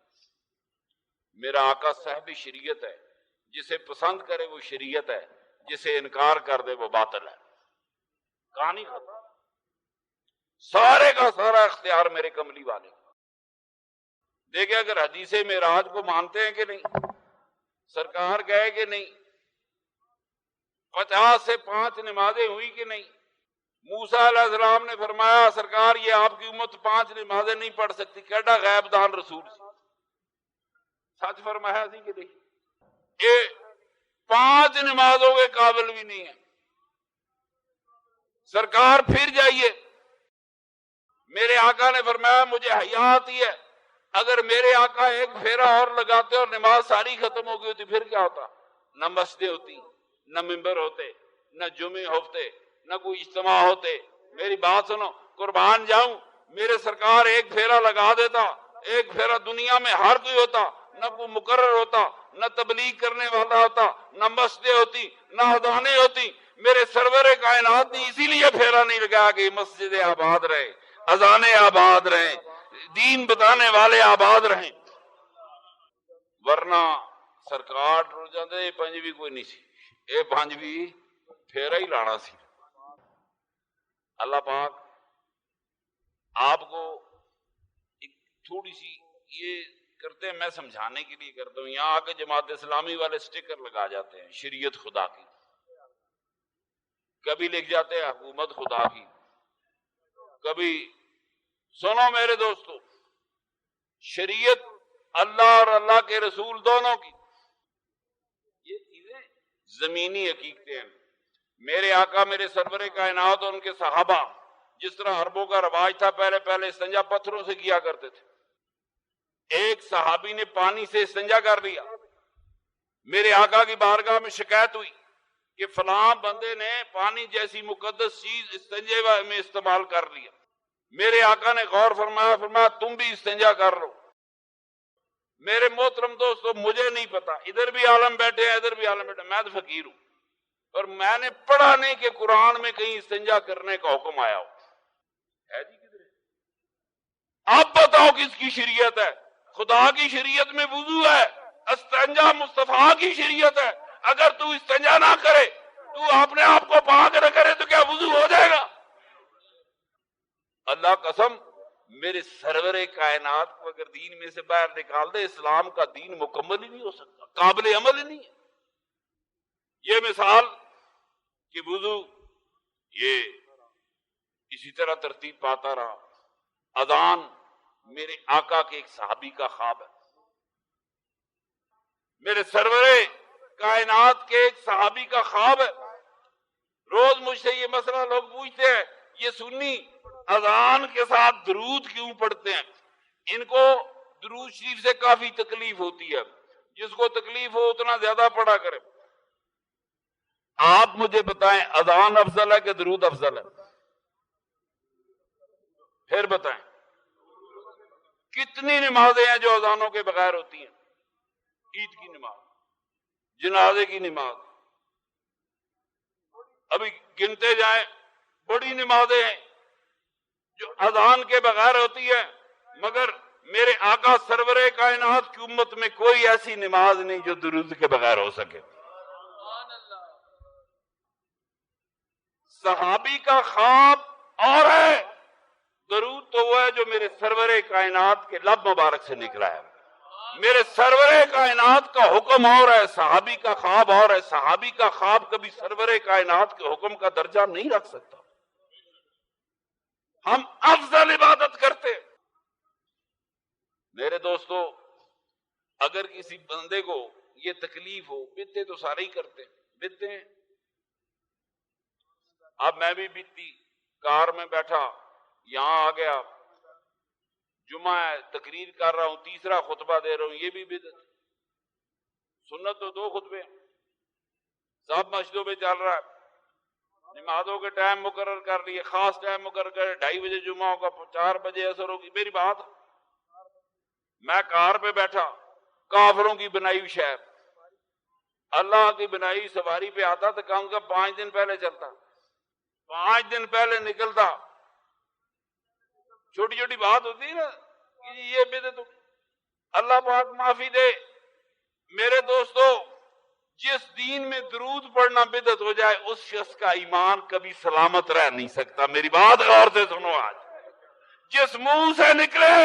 میرا آقا صاحب شریعت ہے, جسے پسند کرے وہ شریعت ہے, جسے انکار کر دے وہ باطل ہے. کہانی ختم. سارے کا سارا اختیار میرے کملی والے. دیکھیں اگر حدیث معراج کو مانتے ہیں کہ نہیں, سرکار گئے کہ نہیں, 50 سے 5 نمازیں ہوئی کہ نہیں. موسیٰ علیہ السلام نے فرمایا سرکار یہ آپ کی امت 5 نمازیں نہیں پڑھ سکتی. کیڈا غیب دان رسول سی. سچ فرمایا سی کہ نہیں؟ یہ 5 نمازوں کے قابل بھی نہیں ہے. سرکار پھر جائیے. میرے آقا نے فرمایا مجھے حیا آتی ہے, اگر میرے آقا ایک پھیرا اور لگاتے اور نماز ساری ختم ہو گئی ہوتی پھر کیا ہوتا؟ نہ مسجدیں ہوتی, نہ ممبر ہوتے, نہ جمعے ہوتے, نہ کوئی اجتماع ہوتے. میری بات سنو, قربان جاؤں, میرے سرکار ایک پھیرا لگا دیتا, ایک پھیرا دنیا میں ہر کوئی ہوتا, نہ کوئی مقرر ہوتا, نہ تبلیغ کرنے والا ہوتا, نہ مسجدیں ہوتی, نہ اذانیں ہوتی. میرے سرور کائنات نے اسی لیے پھیرا نہیں لگایا کہ مسجدیں آباد رہے, اذانیں آباد رہیں, دین بتانے والے آباد رہیں. ورنہ سرکار ٹر جاندے یہ پنجوی کوئی نہیں سی, یہ پنجوی پھیرا ہی لانا سی. اللہ پاک آپ کو ایک تھوڑی سی یہ کرتے ہیں, میں سمجھانے کے لیے کرتا ہوں. یہاں آ کے جماعت اسلامی والے سٹیکر لگا جاتے ہیں شریعت خدا کی, کبھی لکھ جاتے ہیں حکومت خدا کی, کبھی. سنو میرے دوستو, شریعت اللہ اور اللہ کے رسول دونوں کی, یہ چیزیں زمینی حقیقتیں ہیں. میرے آقا میرے سرور کائنات اور ان کے صحابہ جس طرح عربوں کا رواج تھا, پہلے استنجا پتھروں سے کیا کرتے تھے. ایک صحابی نے پانی سے استنجا کر لیا. میرے آقا کی بارگاہ میں شکایت ہوئی کہ فلاں بندے نے پانی جیسی مقدس چیز استنجے میں استعمال کر لیا. میرے آقا نے غور فرمایا تم بھی استنجا کر لو. میرے محترم دوستو, مجھے نہیں پتا, ادھر بھی عالم بیٹھے ہیں ادھر بھی عالم بیٹھے ہیں, میں تو فقیر ہوں اور میں نے پڑھا نہیں کہ قرآن میں کہیں استنجا کرنے کا حکم آیا ہو. ہے جی کدھر ہے؟ آپ بتاؤ کس کی شریعت ہے؟ خدا کی شریعت میں وضو ہے, استنجا مصطفیٰ کی شریعت ہے. اگر تو استنجا نہ کرے, تو اپنے آپ کو پاک نہ کرے تو کیا وضو ہو جائے گا؟ اللہ قسم, میرے سرور کائنات کو اگر دین میں سے باہر نکال دے, اسلام کا دین مکمل ہی نہیں ہو سکتا, قابل عمل ہی نہیں ہے. یہ مثال کہ وضو یہ اسی طرح ترتیب پاتا رہا. اذان میرے آقا کے ایک صحابی کا خواب ہے. میرے سرور کائنات کے ایک صحابی کا خواب ہے. روز مجھ سے یہ مسئلہ لوگ پوچھتے ہیں, یہ سنی اذان کے ساتھ درود کیوں پڑھتے ہیں؟ ان کو درود شریف سے کافی تکلیف ہوتی ہے. جس کو تکلیف ہو اتنا زیادہ پڑھا کرے. آپ مجھے بتائیں اذان افضل ہے کہ درود افضل ہے؟ پھر بتائیں. کتنی نمازیں ہیں جو اذانوں کے بغیر ہوتی ہیں؟ عید کی نماز, جنازے کی نماز, ابھی گنتے جائیں, بڑی نمازیں ہیں جو اذان کے بغیر ہوتی ہے. مگر میرے آقا سرور کائنات کی امت میں کوئی ایسی نماز نہیں جو درود کے بغیر ہو سکے. صحابی کا خواب اور ہے, درود تو وہ ہے جو میرے سرور کائنات کے لب مبارک سے نکلا ہے. میرے سرور کائنات کا حکم اور ہے, صحابی کا خواب اور ہے. صحابی کا خواب کبھی سرور کائنات کے حکم کا درجہ نہیں رکھ سکتا. ہم افضل عبادت کرتے. میرے دوستو, اگر کسی بندے کو یہ تکلیف ہو, بدعتیں تو سارے ہی کرتے ہیں, بدعتیں اب میں بھی بیتی کار میں بیٹھا، یہاں آ گیا، جمعہ ہے، تقریر کر رہا ہوں، تیسرا خطبہ دے رہا ہوں، یہ بھی بدعت۔ سنت تو 2 خطبے ہیں، سب مسجدوں میں چل رہا ہے، نمازوں کے ٹائم مقرر کر لیے، خاص ٹائم مقرر کر 2:30 بجے جمعہ ہوگا، 4 بجے اثر ہوگی۔ میری بات، میں کار پہ بیٹھا، کافروں کی بنائی ہوئی شہر، اللہ کی بنائی سواری پہ آتا تو کم سے کم 5 دن پہلے چلتا، 5 دن پہلے نکلتا۔ چھوٹی چھوٹی بات ہوتی ہے نا کہ یہ بدعت، اللہ پاک معافی دے۔ میرے دوستو، جس دین میں درود پڑھنا بدعت ہو جائے اس شخص کا ایمان کبھی سلامت رہ نہیں سکتا۔ میری بات غور سے سنو، آج جس منہ سے نکلے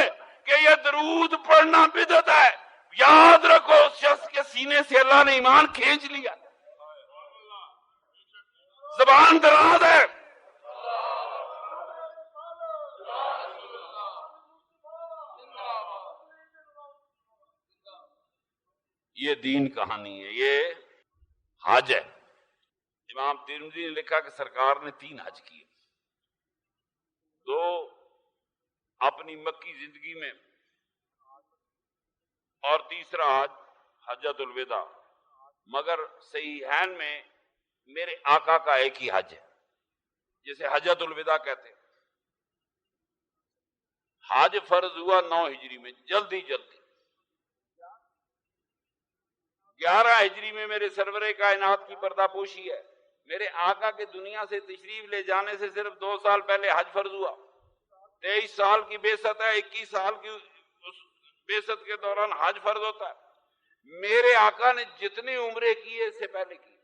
کہ یہ درود پڑھنا بدعت ہے، یاد رکھو اس شخص کے سینے سے اللہ نے ایمان کھینچ لیا۔ زبان دراز ہے، یہ دین کہانی ہے، یہ حج ہے۔ امام ترمذی نے لکھا کہ سرکار نے 3 حج کیے، 2 اپنی مکی زندگی میں اور تیسرا حج حجۃ الوداع، مگر صحیحین میں میرے آقا کا ایک ہی حج ہے جسے حجۃ الوداع کہتے ہیں۔ حج فرض ہوا 9 ہجری میں، جلدی 11 ہجری میں میرے سرور کائنات کی پردہ پوشی ہے۔ میرے آقا کے دنیا سے تشریف لے جانے سے صرف 2 سال پہلے حج فرض ہوا۔ 23 سال کی بعثت ہے، 21 سال کی بعثت کے دوران حج فرض ہوتا ہے۔ میرے آقا نے جتنے عمرے کیے اس سے پہلے کیے۔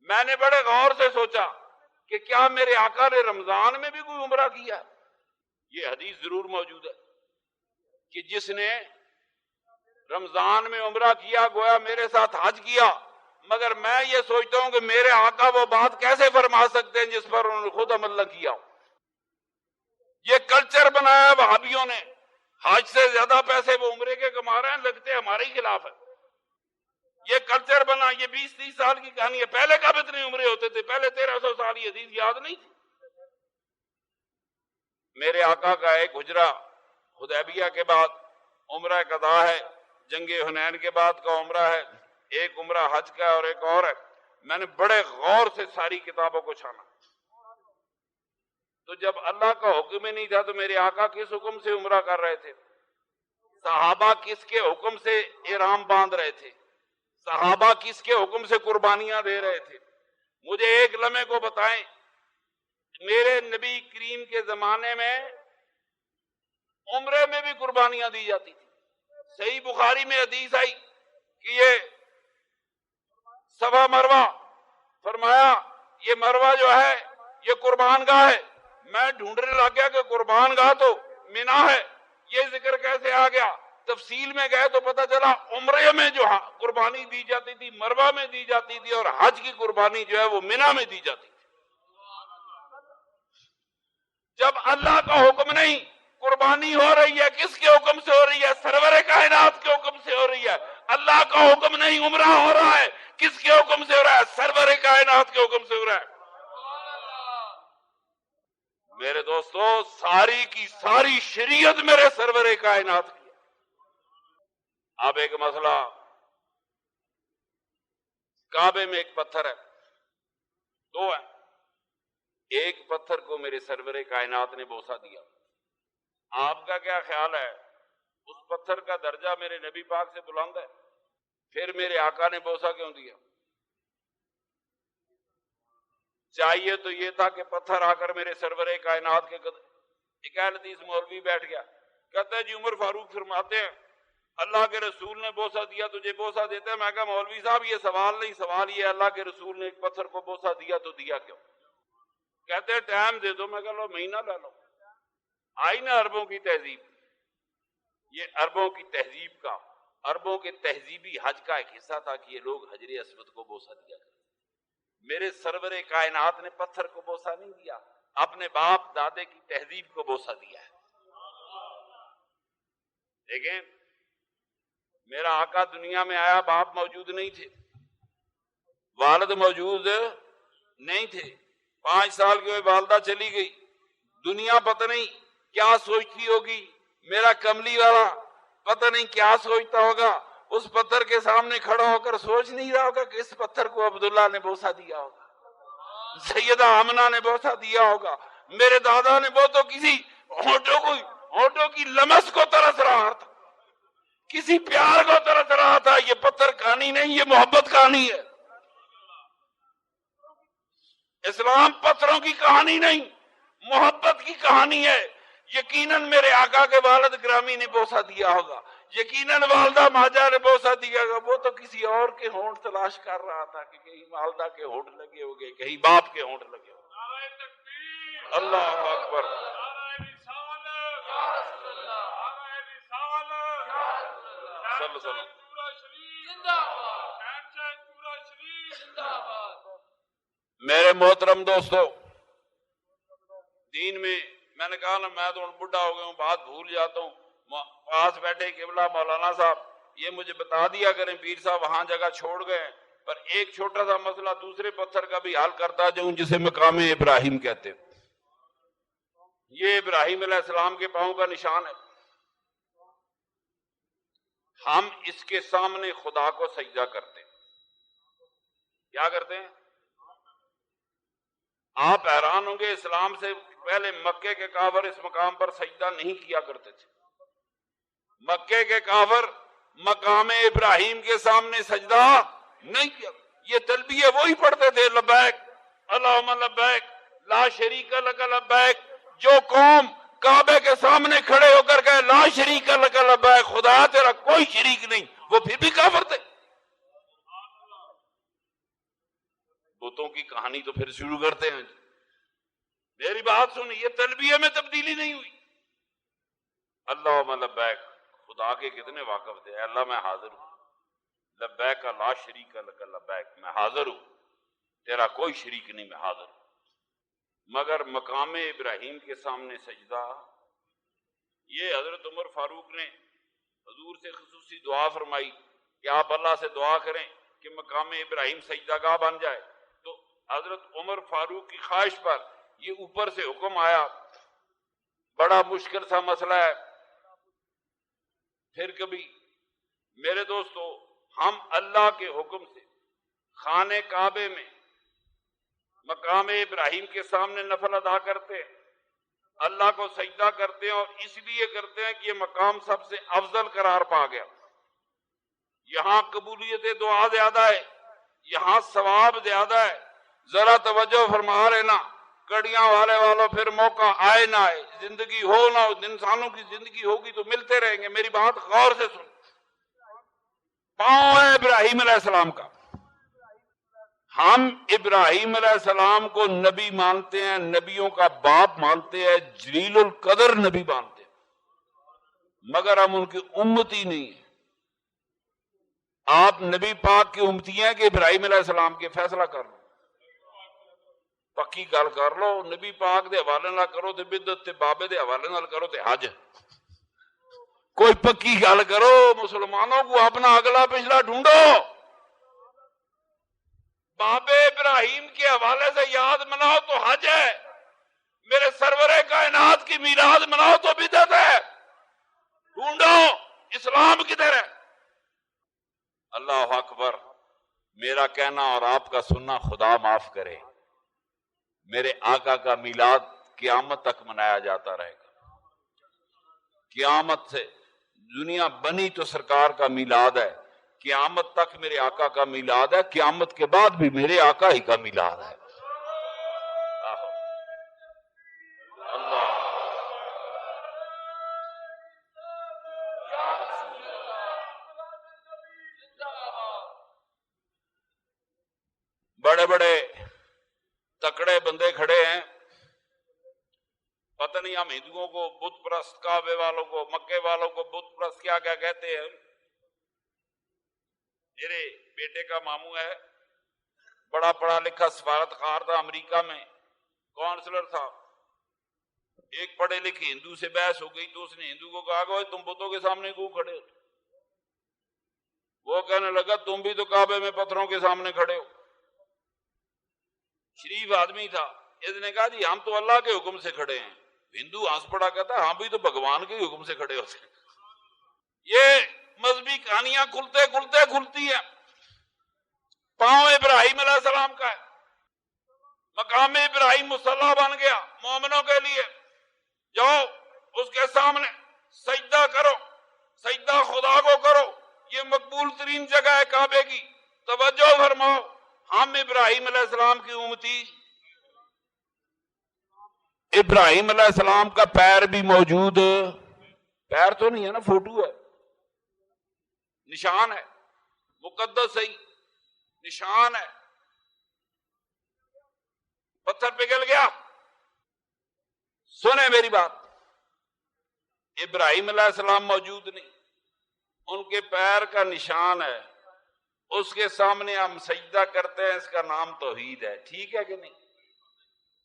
میں نے بڑے غور سے سوچا کہ کیا میرے آقا نے رمضان میں بھی کوئی عمرہ کیا؟ یہ حدیث ضرور موجود ہے کہ جس نے رمضان میں عمرہ کیا گویا میرے ساتھ حج کیا، مگر میں یہ سوچتا ہوں کہ میرے آقا وہ بات کیسے فرما سکتے ہیں جس پر انہوں نے خود عمل نہ کیا ہو۔ یہ کلچر بنایا وہابیوں نے، حج سے زیادہ پیسے وہ عمرے کے کما رہے ہیں، لگتے ہمارے ہی خلاف ہے۔ یہ کلچر بنا، یہ 20-30 سال کی کہانی ہے۔ پہلے کب اتنے عمرے ہوتے تھے؟ پہلے 1300 سال، یہ حدیث یاد نہیں تھی۔ میرے آقا کا ایک حجرہ حدیبیہ کے بعد عمرہ قضا ہے، جنگ حنین کے بعد کا عمرہ ہے، ایک عمرہ حج کا اور ایک اور ہے۔ میں نے بڑے غور سے ساری کتابوں کو چھانا، تو جب اللہ کا حکم ہی نہیں تھا تو میرے آقا کس حکم سے عمرہ کر رہے تھے؟ صحابہ کس کے حکم سے احرام باندھ رہے تھے؟ صحابہ کس کے حکم سے قربانیاں دے رہے تھے؟ مجھے ایک لمحے کو بتائیں، میرے نبی کریم کے زمانے میں عمرے میں بھی قربانیاں دی جاتی تھی۔ صحیح بخاری میں حدیث آئی کہ یہ صفا مروہ، فرمایا یہ مروہ جو ہے یہ قربان گاہ ہے۔ میں ڈھونڈنے لگ گیا کہ قربان گاہ تو مینا ہے، یہ ذکر کیسے آ گیا؟ تفصیل میں گئے تو پتہ چلا عمرے میں جو قربانی دی جاتی تھی مروہ میں دی جاتی تھی، اور حج کی قربانی جو ہے وہ مینا میں دی جاتی تھی۔ جب اللہ کا حکم نہیں، قربانی ہو رہی ہے، کس کے حکم سے ہو رہی ہے؟ سرور کائنات کے حکم سے ہو رہی ہے۔ اللہ کا حکم نہیں، عمرہ ہو رہا ہے، کس کے حکم سے ہو رہا ہے؟ سرور کائنات کے حکم سے ہو رہا ہے۔ میرے دوستو، ساری کی ساری شریعت میرے سرور کائنات کی ہے۔ اب ایک مسئلہ، کعبے میں ایک پتھر ہے، 2 ہیں، ایک پتھر کو میرے سرور کائنات نے بوسہ دیا۔ آپ کا کیا خیال ہے؟ اس پتھر کا درجہ میرے نبی پاک سے بلند ہے، پھر میرے آقا نے بوسہ کیوں دیا؟ چاہیے تو یہ تھا کہ پتھر آ کر میرے سرور کائنات کے قدم۔ ایک اہل حدیث مولوی بیٹھ گیا، کہتا ہے جی عمر فاروق فرماتے ہیں اللہ کے رسول نے بوسہ دیا، تجھے بوسہ دیتے ہیں۔ میں کہا مولوی صاحب یہ سوال نہیں، سوال یہ اللہ کے رسول نے ایک پتھر کو بوسہ دیا تو دیا کیوں؟ کہتے ہیں ٹائم دے دو۔ میں کہا لو مہینہ لے لو۔ آئی نا عربوں کی تہذیب، یہ عربوں کی تہذیب کا، عربوں کے تہذیبی حج کا ایک حصہ تھا کہ یہ لوگ حجر اسود کو بوسہ دیا کرتے۔ میرے سرور کائنات نے پتھر کو بوسہ نہیں دیا، اپنے باپ دادے کی تہذیب کو بوسہ دیا ہے۔ دیکھیں، میرا آقا دنیا میں آیا، باپ موجود نہیں تھے، والد موجود نہیں تھے، 5 سال کی والدہ چلی گئی، دنیا پتہ نہیں کیا سوچتی ہوگی، میرا کملی والا پتہ نہیں کیا سوچتا ہوگا، اس پتھر کے سامنے کھڑا ہو کر سوچ نہیں رہا ہوگا کہ اس پتھر کو عبداللہ نے بوسہ دیا ہوگا، سیدہ آمنہ نے بوسہ دیا ہوگا، میرے دادا نے، وہ تو کسی ہونٹوں کی لمس کو ترس رہا تھا، کسی پیار کو ترس رہا تھا۔ یہ پتھر کہانی نہیں، یہ محبت کہانی ہے۔ اسلام پتھروں کی کہانی نہیں، محبت کی کہانی ہے۔ یقیناً میرے آقا کے والد گرامی نے بوسہ دیا ہوگا، یقیناً والدہ ماجہ نے بوسہ دیا ہوگا، وہ تو کسی اور کے ہونٹ تلاش کر رہا تھا کہ کہیں والدہ کے ہونٹ لگے ہوگے، کہیں باپ کے ہونٹ لگے ہوگے۔ اللہ اکبر۔ میرے محترم دوستو، دین میں نے کہا نا، میں تو بڈھا ہو گیا ہوں، بات بھول جاتا ہوں۔ پاس بیٹھے قبلہ مولانا صاحب یہ مجھے بتا دیا کریں، پیر صاحب وہاں جگہ چھوڑ گئے، پر ایک چھوٹا سا مسئلہ دوسرے پتھر کا بھی حل کرتا جاؤں، جسے مقام ابراہیم کہتے ہیں۔ یہ ابراہیم علیہ السلام کے پاؤں کا نشان ہے۔ ہم اس کے سامنے خدا کو سجدہ کرتے ہیں۔ کیا کرتے ہیں؟ آپ حیران ہوں گے، اسلام سے پہلے مکے کے کافر اس مقام پر سجدہ نہیں کیا کرتے تھے۔ مکے کے کافر مقام ابراہیم کے سامنے سجدہ نہیں کیا، یہ تلبیہ وہی پڑھتے تھے، لبیک اللہم لبیک لا شریک لک لبیک۔ جو قوم کعبے کے سامنے کھڑے ہو کر کہے لا شریک لک لبیک، خدا تیرا کوئی شریک نہیں، وہ پھر بھی کافر تھے۔ بتوں کی کہانی تو پھر شروع کرتے ہیں۔ میری بات سنیں، یہ تلبیہ میں تبدیلی نہیں ہوئی۔ اللہم لبیک، خدا کے کتنے واقف تھے، اے اللہ میں حاضر ہوں، لبیک لا شریک لک لبیک، میں حاضر ہوں، تیرا کوئی شریک نہیں، میں حاضر ہوں۔ مگر مقام ابراہیم کے سامنے سجدہ، یہ حضرت عمر فاروق نے حضور سے خصوصی دعا فرمائی کہ آپ اللہ سے دعا کریں کہ مقام ابراہیم سجدہ گاہ بن جائے، تو حضرت عمر فاروق کی خواہش پر یہ اوپر سے حکم آیا۔ بڑا مشکل سا مسئلہ ہے۔ پھر کبھی میرے دوستو، ہم اللہ کے حکم سے خانہ کعبے میں مقام ابراہیم کے سامنے نفل ادا کرتے ہیں، اللہ کو سجدہ کرتے ہیں، اور اس لیے کرتے ہیں کہ یہ مقام سب سے افضل قرار پا گیا۔ یہاں قبولیت دعا زیادہ ہے، یہاں ثواب زیادہ ہے۔ ذرا توجہ فرما لینا، کڑیاں والوں پھر موقع آئے نہ آئے، زندگی ہو نہ ہو، انسانوں کی زندگی ہوگی تو ملتے رہیں گے۔ میری بات غور سے سن، پاؤں ہے ابراہیم علیہ السلام کا۔ ہم ابراہیم علیہ السلام کو نبی مانتے ہیں، نبیوں کا باپ مانتے ہیں، جلیل القدر نبی مانتے ہیں، مگر ہم ان کی امتی نہیں ہیں۔ آپ نبی پاک کی امتی ہیں کہ ابراہیم علیہ السلام کے؟ فیصلہ کر لو، پکی گل کر لو۔ نبی پاک دے حوالے نہ کرو تے بدعت، تے بابے دے حوالے نہ کرو تے حج۔ کوئی پکی گل کرو، مسلمانوں کو اپنا اگلا پچھلا ڈھونڈو۔ بابے ابراہیم کے حوالے سے یاد مناؤ تو حج ہے، میرے سرور کائنات کی میلاد مناؤ تو بدعت ہے۔ ڈھونڈو اسلام کدھر ہے؟ اللہ اکبر۔ میرا کہنا اور آپ کا سننا خدا معاف کرے، میرے آقا کا میلاد قیامت تک منایا جاتا رہے گا۔ قیامت سے دنیا بنی تو سرکار کا میلاد ہے، قیامت تک میرے آقا کا میلاد ہے، قیامت کے بعد بھی میرے آقا ہی کا میلاد ہے۔ اللہ بڑے بڑے تکڑے بندے کھڑے ہیں، پتہ نہیں ہم ہندوؤں کو بت پرست، کعبے والوں کو، مکے والوں کو بت پرست کیا کیا کہتے ہیں۔ میرے بیٹے کا ماموں ہے، بڑا پڑھا لکھا سفارتکار تھا امریکہ میں، کونسلر تھا۔ ایک پڑھے لکھے ہندو سے بحث ہو گئی تو اس نے ہندو کو کہا کہ تم بتوں کے سامنے کیوں کھڑے ہو؟ وہ کہنے لگا تم بھی تو کعبے میں پتھروں کے سامنے کھڑے ہو۔ شریف آدمی تھا، اس نے کہا جی ہم تو اللہ کے حکم سے کھڑے ہیں. ہندو ہنس پڑا, کہتا ہے ہم بھی تو بھگوان کے حکم سے کھڑے ہوتے ہیں. یہ مذہبی کہانیاں کھلتے کھلتے کھلتی ہیں. پاؤں ابراہیم علیہ السلام کا ہے, مقام ابراہیم مصلی بن گیا مومنوں کے لیے. جاؤ اس کے سامنے سجدہ کرو, سجدہ خدا کو کرو, یہ مقبول ترین جگہ ہے کعبے کی. توجہ فرماؤ, ہم ابراہیم علیہ السلام کی امتی. ابراہیم علیہ السلام کا پیر بھی موجود, پیر تو نہیں ہے نا, فوٹو ہے, نشان ہے, مقدس صحیح نشان ہے. پتھر پگھل گیا. سنیں میری بات, ابراہیم علیہ السلام موجود نہیں, ان کے پیر کا نشان ہے, اس کے سامنے ہم سجدہ کرتے ہیں, اس کا نام توحید ہے. ٹھیک ہے کہ نہیں؟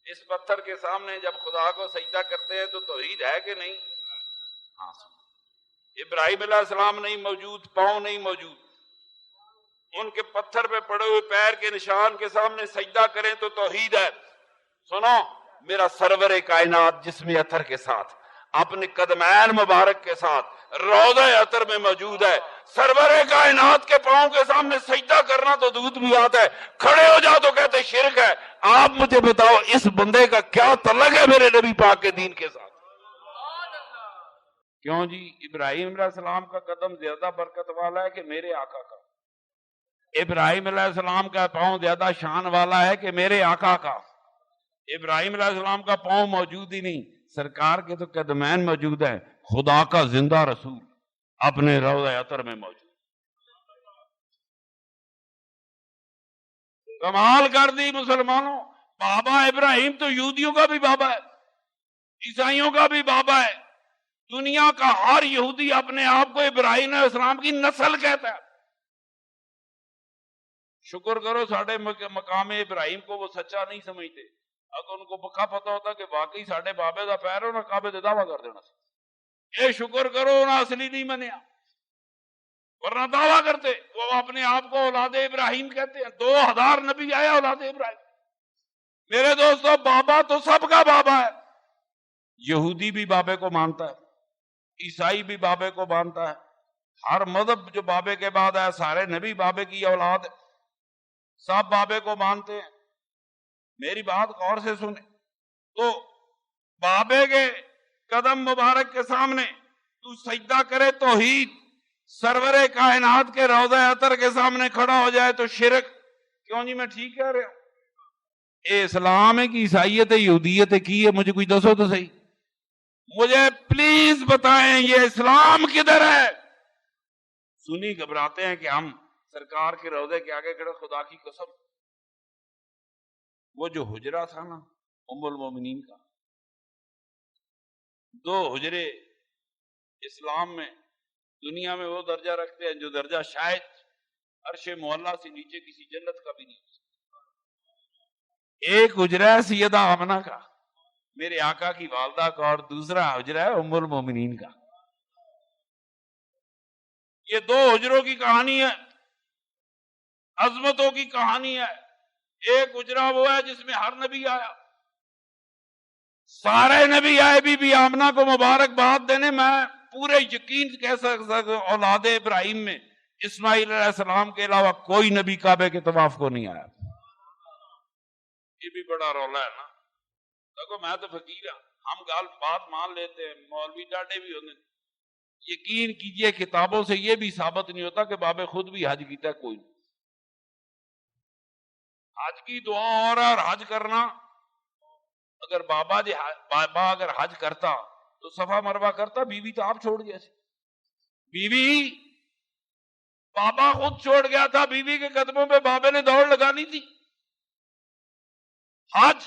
اس پتھر کے سامنے جب خدا کو سجدہ کرتے ہیں تو توحید ہے کہ نہیں؟ ہاں. ابراہیم علیہ السلام نہیں موجود, پاؤں نہیں موجود, ان کے پتھر پہ پڑے ہوئے پیر کے نشان کے سامنے سجدہ کریں تو توحید ہے. سنو, میرا سرور کائنات جسم اطہر کے ساتھ اپنے قدمین مبارک کے ساتھ روضہ اطہر میں موجود ہے. سرور کائنات کے پاؤں کے سامنے سجدہ کرنا تو دودھ بھی آتا ہے, کھڑے ہو جاؤ تو کہتے شرک ہے. آپ مجھے بتاؤ اس بندے کا کیا تعلق ہے میرے نبی پاک کے دین کے ساتھ؟ کیوں جی؟ ابراہیم علیہ السلام کا قدم زیادہ برکت والا ہے کہ میرے آقا کا؟ ابراہیم علیہ السلام کا پاؤں زیادہ شان والا ہے کہ میرے آقا کا؟ ابراہیم علیہ السلام کا پاؤں موجود ہی نہیں, سرکار کے تو قدمین موجود ہے. خدا کا زندہ رسول اپنے روضہ اطہر میں موجود. کمال کر دی مسلمانوں. بابا ابراہیم تو یہودیوں کا بھی بابا ہے, عیسائیوں کا بھی بابا ہے. دنیا کا ہر یہودی اپنے آپ کو ابراہیم علیہ السلام کی نسل کہتا ہے. شکر کرو ساڑھے مقام ابراہیم کو وہ سچا نہیں سمجھتے. اگر ان کو پکا پتا ہوتا کہ واقعی ساڑھے بابے دا پیر ہو نا, کعبے دے دعویٰ کر دینا. اے شکر کرو انہاں اصلی نہیں منیا, ورنہ دعویٰ کرتے. وہ اپنے آپ کو اولاد ابراہیم کہتے ہیں. 2000 نبی آیا اولاد ابراہیم. میرے دوستو, بابا تو سب کا بابا ہے. یہودی بھی بابے کو مانتا ہے, عیسائی بھی بابے کو مانتا ہے, ہر مذہب جو بابے کے بعد ہے سارے نبی بابے کی اولاد, سب بابے کو مانتے ہیں. میری بات غور سے سنیں. تو بابے کے قدم مبارک کے سامنے تو سجدہ کرے توحید, سرور کائنات کے روضہ اطہر کے سامنے کھڑا ہو جائے تو شرک. کیوں جی میں ٹھیک کہہ رہا ہوں؟ اے اسلام ہے کہ عیسائیت ہے, یہودیت ہے, کی ہے؟ مجھے کوئی دسو تو صحیح, مجھے پلیز بتائیں یہ اسلام کدھر ہے؟ سنی گھبراتے ہیں کہ ہم سرکار کے روضے کے آگے کھڑے. خدا کی قسم, وہ جو حجرہ تھا نا ام المومنین کا, 2 حجرے اسلام میں دنیا میں وہ درجہ رکھتے ہیں جو درجہ شاید عرش معلیٰ سے نیچے کسی جنت کا بھی نہیں ہو سکتا. ایک حجرہ ہے سیدہ آمنہ کا, میرے آقا کی والدہ کا, اور دوسرا حجرہ ہے ام المومنین کا. یہ 2 حجروں کی کہانی ہے, عظمتوں کی کہانی ہے. ایک حجرہ وہ ہے جس میں ہر نبی آیا, سارے نبی آئے. بی آمنہ کو مبارکباد دینے. میں پورے یقین کہہ سکتا ہوں اولاد ابراہیم میں اسماعیل علیہ السلام کے علاوہ کوئی نبی کعبے کے طواف کو نہیں آیا. یہ بھی بڑا رولا ہے نا. دیکھو میں تو فقیر ہوں, ہم بات مان لیتے ہیں, مولوی ڈاڈے بھی ہوتے ہیں. یقین کیجئے کتابوں سے یہ بھی ثابت نہیں ہوتا کہ بابے خود بھی حج کیتا ہے. کوئی حج کی دعا اور حج کرنا. اگر بابا اگر حج کرتا تو صفا مروہ کرتا. بیوی تو آپ چھوڑ گیا تھے, بیوی بابا خود چھوڑ گیا تھا, بیوی کے قدموں پہ بابے نے دوڑ لگانی تھی. حج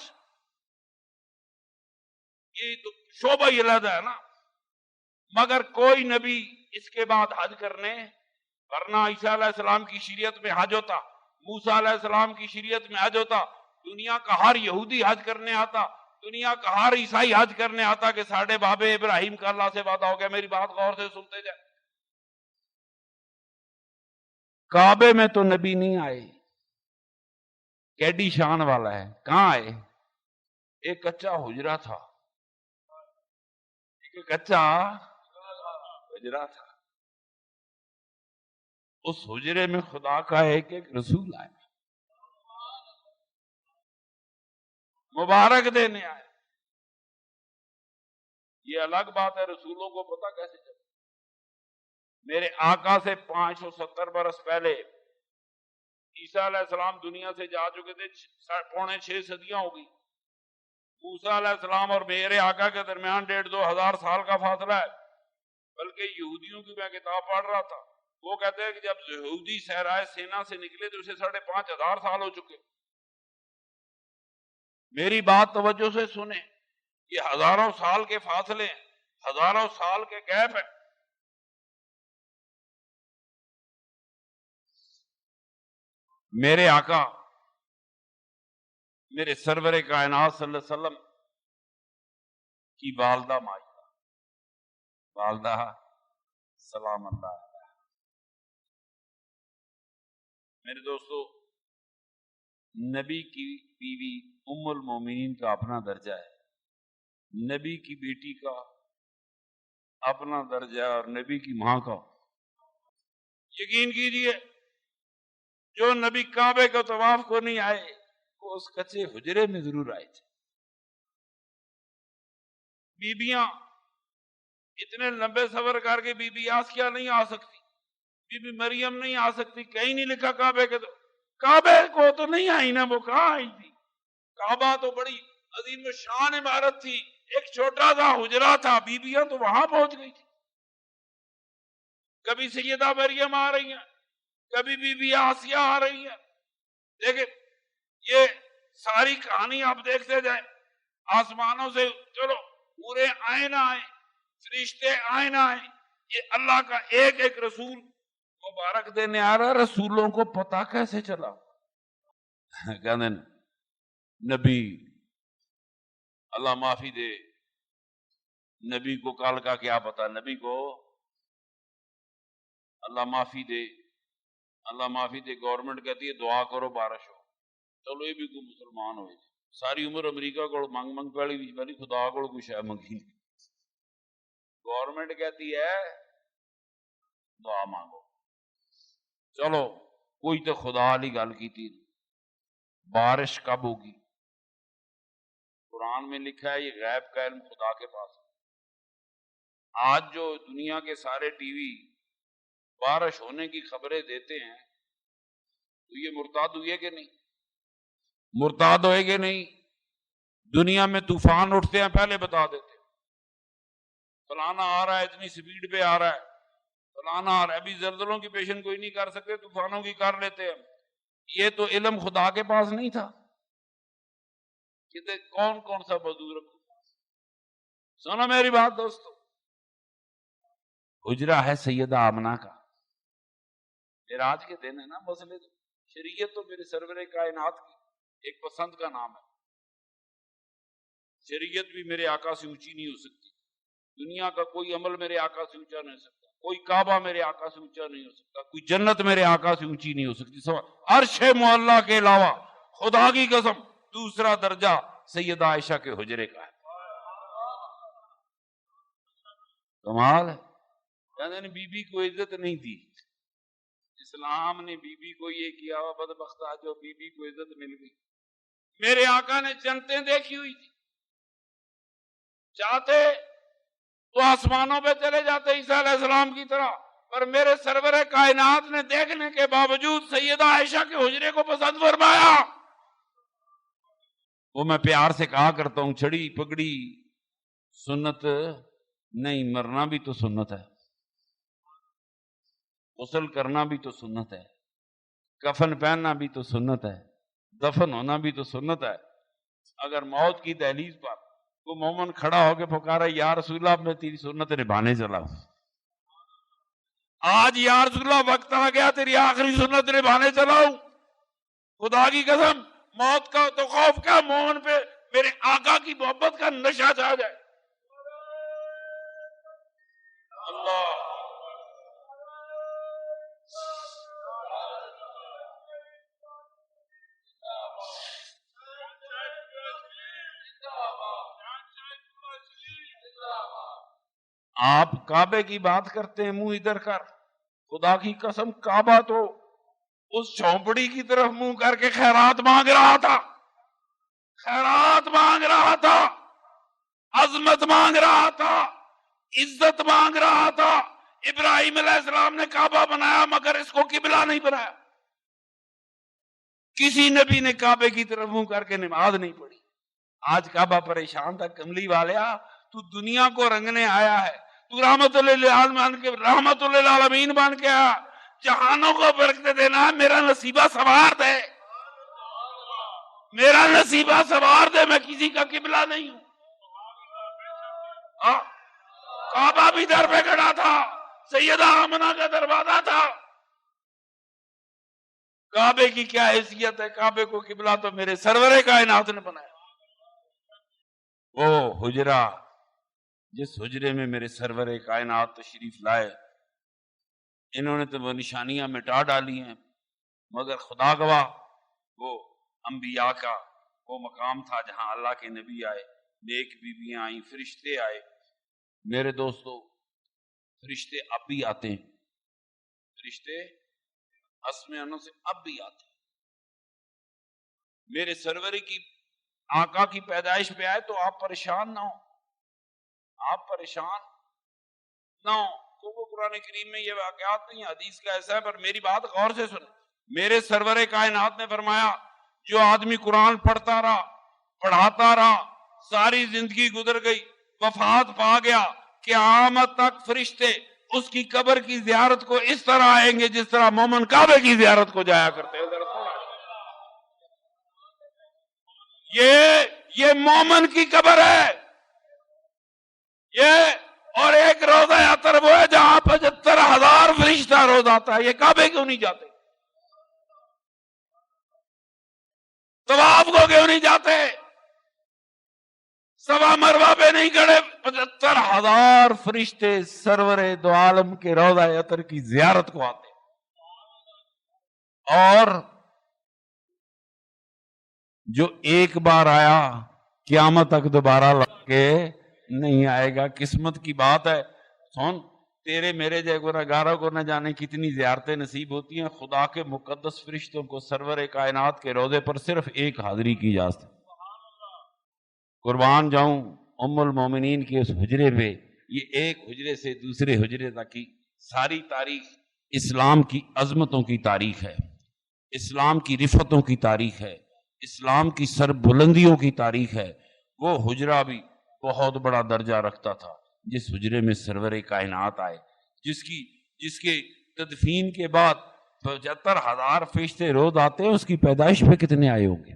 یہ تو شعبہ ہی علیحدہ ہے نا. مگر کوئی نبی اس کے بعد حج کرنے, ورنہ عیسیٰ علیہ السلام کی شریعت میں حج ہوتا, موسیٰ علیہ السلام کی شریعت میں حج ہوتا, دنیا کا ہر یہودی حج کرنے آتا, دنیا کا ہر عیسائی حج کرنے آتا کہ ساڑھے بابے ابراہیم کا اللہ سے وعدہ ہو گیا. میری بات غور سے سنتے جائے. کعبے میں تو نبی نہیں آئے, کیڈی شان والا ہے, کہاں آئے؟ ایک کچا حجرہ تھا، ایک کچا حجرہ تھا، اس حجرے میں خدا کا ایک ایک رسول آیا، مبارک دینے آئے۔ یہ الگ بات ہے رسولوں کو پتہ کیسے چلے۔ میرے آقا سے 570 برس پہلے عیسیٰ علیہ السلام دنیا سے جا چکے تھے، 6.25 صدیاں ہو گئی۔ موسیٰ علیہ السلام اور میرے آقا کے درمیان 1,500 سال کا فاصلہ ہے۔ بلکہ یہودیوں کی میں کتاب پڑھ رہا تھا، وہ کہتے ہیں کہ جب یہودی صحرائے سینا سے نکلے تو اسے 5,500 سال ہو چکے۔ میری بات توجہ سے سنیں، یہ ہزاروں سال کے فاصلے ہیں، ہزاروں سال کے گیپ ہیں۔ میرے آقا میرے سرور کائنات صلی اللہ علیہ وسلم کی والدہ ماجدہ، والدہ سلام اللہ علیہ۔ میرے دوستو، نبی کی بیوی ام المومنین کا اپنا درجہ ہے، نبی کی بیٹی کا اپنا درجہ ہے، اور نبی کی ماں کا۔ یقین کیجئے جو نبی کعبے کو طواف کو نہیں آئے وہ اس کچے حجرے میں ضرور آئے تھے۔ بیبیاں اتنے لمبے سفر کر کے بی بی آسیہ نہیں آ سکتی، بی بی مریم نہیں آ سکتی، کہیں نہیں لکھا کعبے کے، تو کعبے کو تو نہیں آئی نا، وہ کہاں آئی تھی؟ کعبہ تو بڑی عظیم شان عمارت تھی، ایک چھوٹا سا حجرہ تھا، بیبیاں تو وہاں پہنچ گئی تھی۔ کبھی سیدہ مریم آ رہی ہیں، کبھی بی بی آسیہ آ رہی ہیں۔ دیکھیں یہ ساری کہانی آپ دیکھتے جائیں، آسمانوں سے چلو پورے آئے نہ آئے، فرشتے آئے نہ آئے، یہ اللہ کا ایک ایک رسول مبارک دینے آ رہا۔ رسولوں کو پتہ کیسے چلا؟ کہتے ہیں نبی اللہ معافی دے، نبی کو کل کا کیا پتا، نبی کو اللہ معافی دے، اللہ معافی دے، گورنمنٹ کہتی ہے دعا کرو بارش ہو، چلو یہ بھی کوئی مسلمان ہوئے، ساری عمر امریکہ کو منگ پڑی بھی، خدا کو کچھ ہے منگی، گورنمنٹ کہتی ہے دعا مانگو۔ چلو کوئی تو خدا والی گل کی تھی، بارش کب ہوگی؟ قرآن میں لکھا ہے یہ غیب کا علم خدا کے پاس ہے۔ آج جو دنیا کے سارے ٹی وی بارش ہونے کی خبریں دیتے ہیں تو یہ مرتاد ہوئے کہ نہیں؟ مرتاد ہوئے کہ نہیں؟ دنیا میں طوفان اٹھتے ہیں پہلے بتا دیتے ہیں، فلانا آ رہا ہے، اتنی سپیڈ پہ آ رہا ہے، فلانا آ رہا ہے۔ ابھی زلزلوں کی پیشن کوئی نہیں کر سکتے، طوفانوں کی کر لیتے ہیں۔ یہ تو علم خدا کے پاس نہیں تھا، کہتے کون کون سا بزرگ؟ سنو میری بات دوستو، حجرہ ہے سیدہ آمنہ کا، معراج کے دن ہے نا مسئلے۔ تو شریعت تو میرے سرور کائنات کی ایک پسند کا نام ہے، شریعت بھی میرے آقا سے اونچی نہیں ہو سکتی، دنیا کا کوئی عمل میرے آقا سے اونچا نہیں ہو سکتا، کوئی کعبہ میرے آقا سے اونچا نہیں ہو سکتا، کوئی جنت میرے آقا سے اونچی نہیں ہو سکتی۔ عرش معلیٰ کے علاوہ خدا کی قسم دوسرا درجہ سیدہ عائشہ کے حجرے کا ہے۔ کمال ہے، کہتے ہیں بی بی کو عزت نہیں دی، اسلام نے بی بی کو یہ کیا، بدبختہ جو بی بی کو عزت مل گئی۔ میرے آقا نے جنتیں دیکھی ہوئی تھی، چاہتے تو آسمانوں پہ چلے جاتے عیسیٰ علیہ السلام کی طرح، پر میرے سرور کائنات نے دیکھنے کے باوجود سیدہ عائشہ کے حجرے کو پسند فرمایا۔ وہ میں پیار سے کہا کرتا ہوں، چھڑی پگڑی سنت نہیں، مرنا بھی تو سنت ہے، غسل کرنا بھی تو سنت ہے، کفن پہننا بھی تو سنت ہے، دفن ہونا بھی تو سنت ہے۔ اگر موت کی دہلیز پر وہ مومن کھڑا ہو کے پکارا یا رسول اللہ میں تیری سنت نبھانے چلا ہوں، آج یا رسول اللہ وقت آ گیا تیری آخری سنت نبھانے چلا ہوں، خدا کی قسم موت کا تو خوف کیا، مومن پہ میرے آقا کی محبت کا نشہ چھا جائے۔ اللہ آپ کعبے کی بات کرتے ہیں منہ ادھر کر، خدا کی قسم کعبہ تو اس چونپڑی کی طرف منہ کر کے خیرات مانگ رہا تھا، خیرات مانگ رہا تھا، عظمت مانگ رہا تھا، عزت مانگ رہا تھا۔ ابراہیم علیہ السلام نے کعبہ بنایا مگر اس کو قبلہ نہیں بنایا۔ کسی نبی نے کعبے کی طرف منہ کر کے نماز نہیں پڑھی۔ آج کعبہ پریشان تھا، کملی والیا تو دنیا کو رنگنے آیا ہے، تو رحمت للعالمین بن کے آیا، جہانوں کو برکت دینا ہے، میرا نصیبہ سوار دے، میرا نصیبہ سوار دے، میں کسی کا قبلہ نہیں ہوں۔ کعبہ بھی در پہ کھڑا تھا، سیدہ آمنہ کا دروازہ تھا۔ کعبے کی کیا حیثیت ہے؟ کعبے کو قبلہ تو میرے سرور کائنات نے بنایا۔ وہ حجرہ جس حجرے میں میرے سرور کائنات تشریف لائے، انہوں نے تو وہ نشانیاں مٹا ڈالی ہیں، مگر خدا گواہ وہ انبیاء کا وہ مقام تھا جہاں اللہ کے نبی آئے، نیک بیویاں آئیں، فرشتے آئے۔ میرے دوستو، فرشتے اب بھی آتے ہیں، فرشتے آسمانوں سے اب بھی آتے ہیں۔ میرے سرور کی آقا کی پیدائش پہ آئے تو آپ پریشان نہ ہو، آپ پریشان نہ ہو، تو وہ قرآن کریم میں یہ واقعات نہیں، حدیث کا ایسا ہے، پر میری بات غور سے سنیں۔ میرے سرور کائنات نے فرمایا جو آدمی قرآن پڑھتا رہا، پڑھاتا رہا، ساری زندگی گزر گئی، وفات پا گیا، قیامت تک فرشتے اس کی قبر کی زیارت کو اس طرح آئیں گے جس طرح مومن کعبے کی زیارت کو جایا کرتے ہیں۔ یہ مومن کی قبر ہے یہ، اور ایک روزہ اطہر وہ ہے جہاں 75,000 فرشتہ روز آتا ہے۔ یہ کعبے کیوں نہیں جاتے؟ طواف کو کیوں نہیں جاتے؟ صفا مروہ پہ نہیں کھڑے؟ 75,000 فرشتے سرور دو عالم کے روضہ اطہر کی زیارت کو آتے، اور جو ایک بار آیا قیامت تک دوبارہ لگ کے نہیں آئے گا۔ قسمت کی بات ہے۔ سن، تیرے میرے جے گنہگاروں کو نہ جانے کتنی زیارتیں نصیب ہوتی ہیں، خدا کے مقدس فرشتوں کو سرور کائنات کے روضے پر صرف ایک حاضری کی جا سکتی۔ قربان جاؤں ام المومنین کے اس حجرے پہ، یہ ایک حجرے سے دوسرے حجرے تک کی ساری تاریخ اسلام کی عظمتوں کی تاریخ ہے، اسلام کی رفتوں کی تاریخ ہے، اسلام کی سر بلندیوں کی تاریخ ہے۔ وہ حجرہ بھی بہت بڑا درجہ رکھتا تھا جس حجرے میں سرور کائنات آئے، جس کے تدفین کے بعد 75,000 فرشتے روز آتے ہیں۔ اس کی پیدائش پہ کتنے آئے ہوں گے؟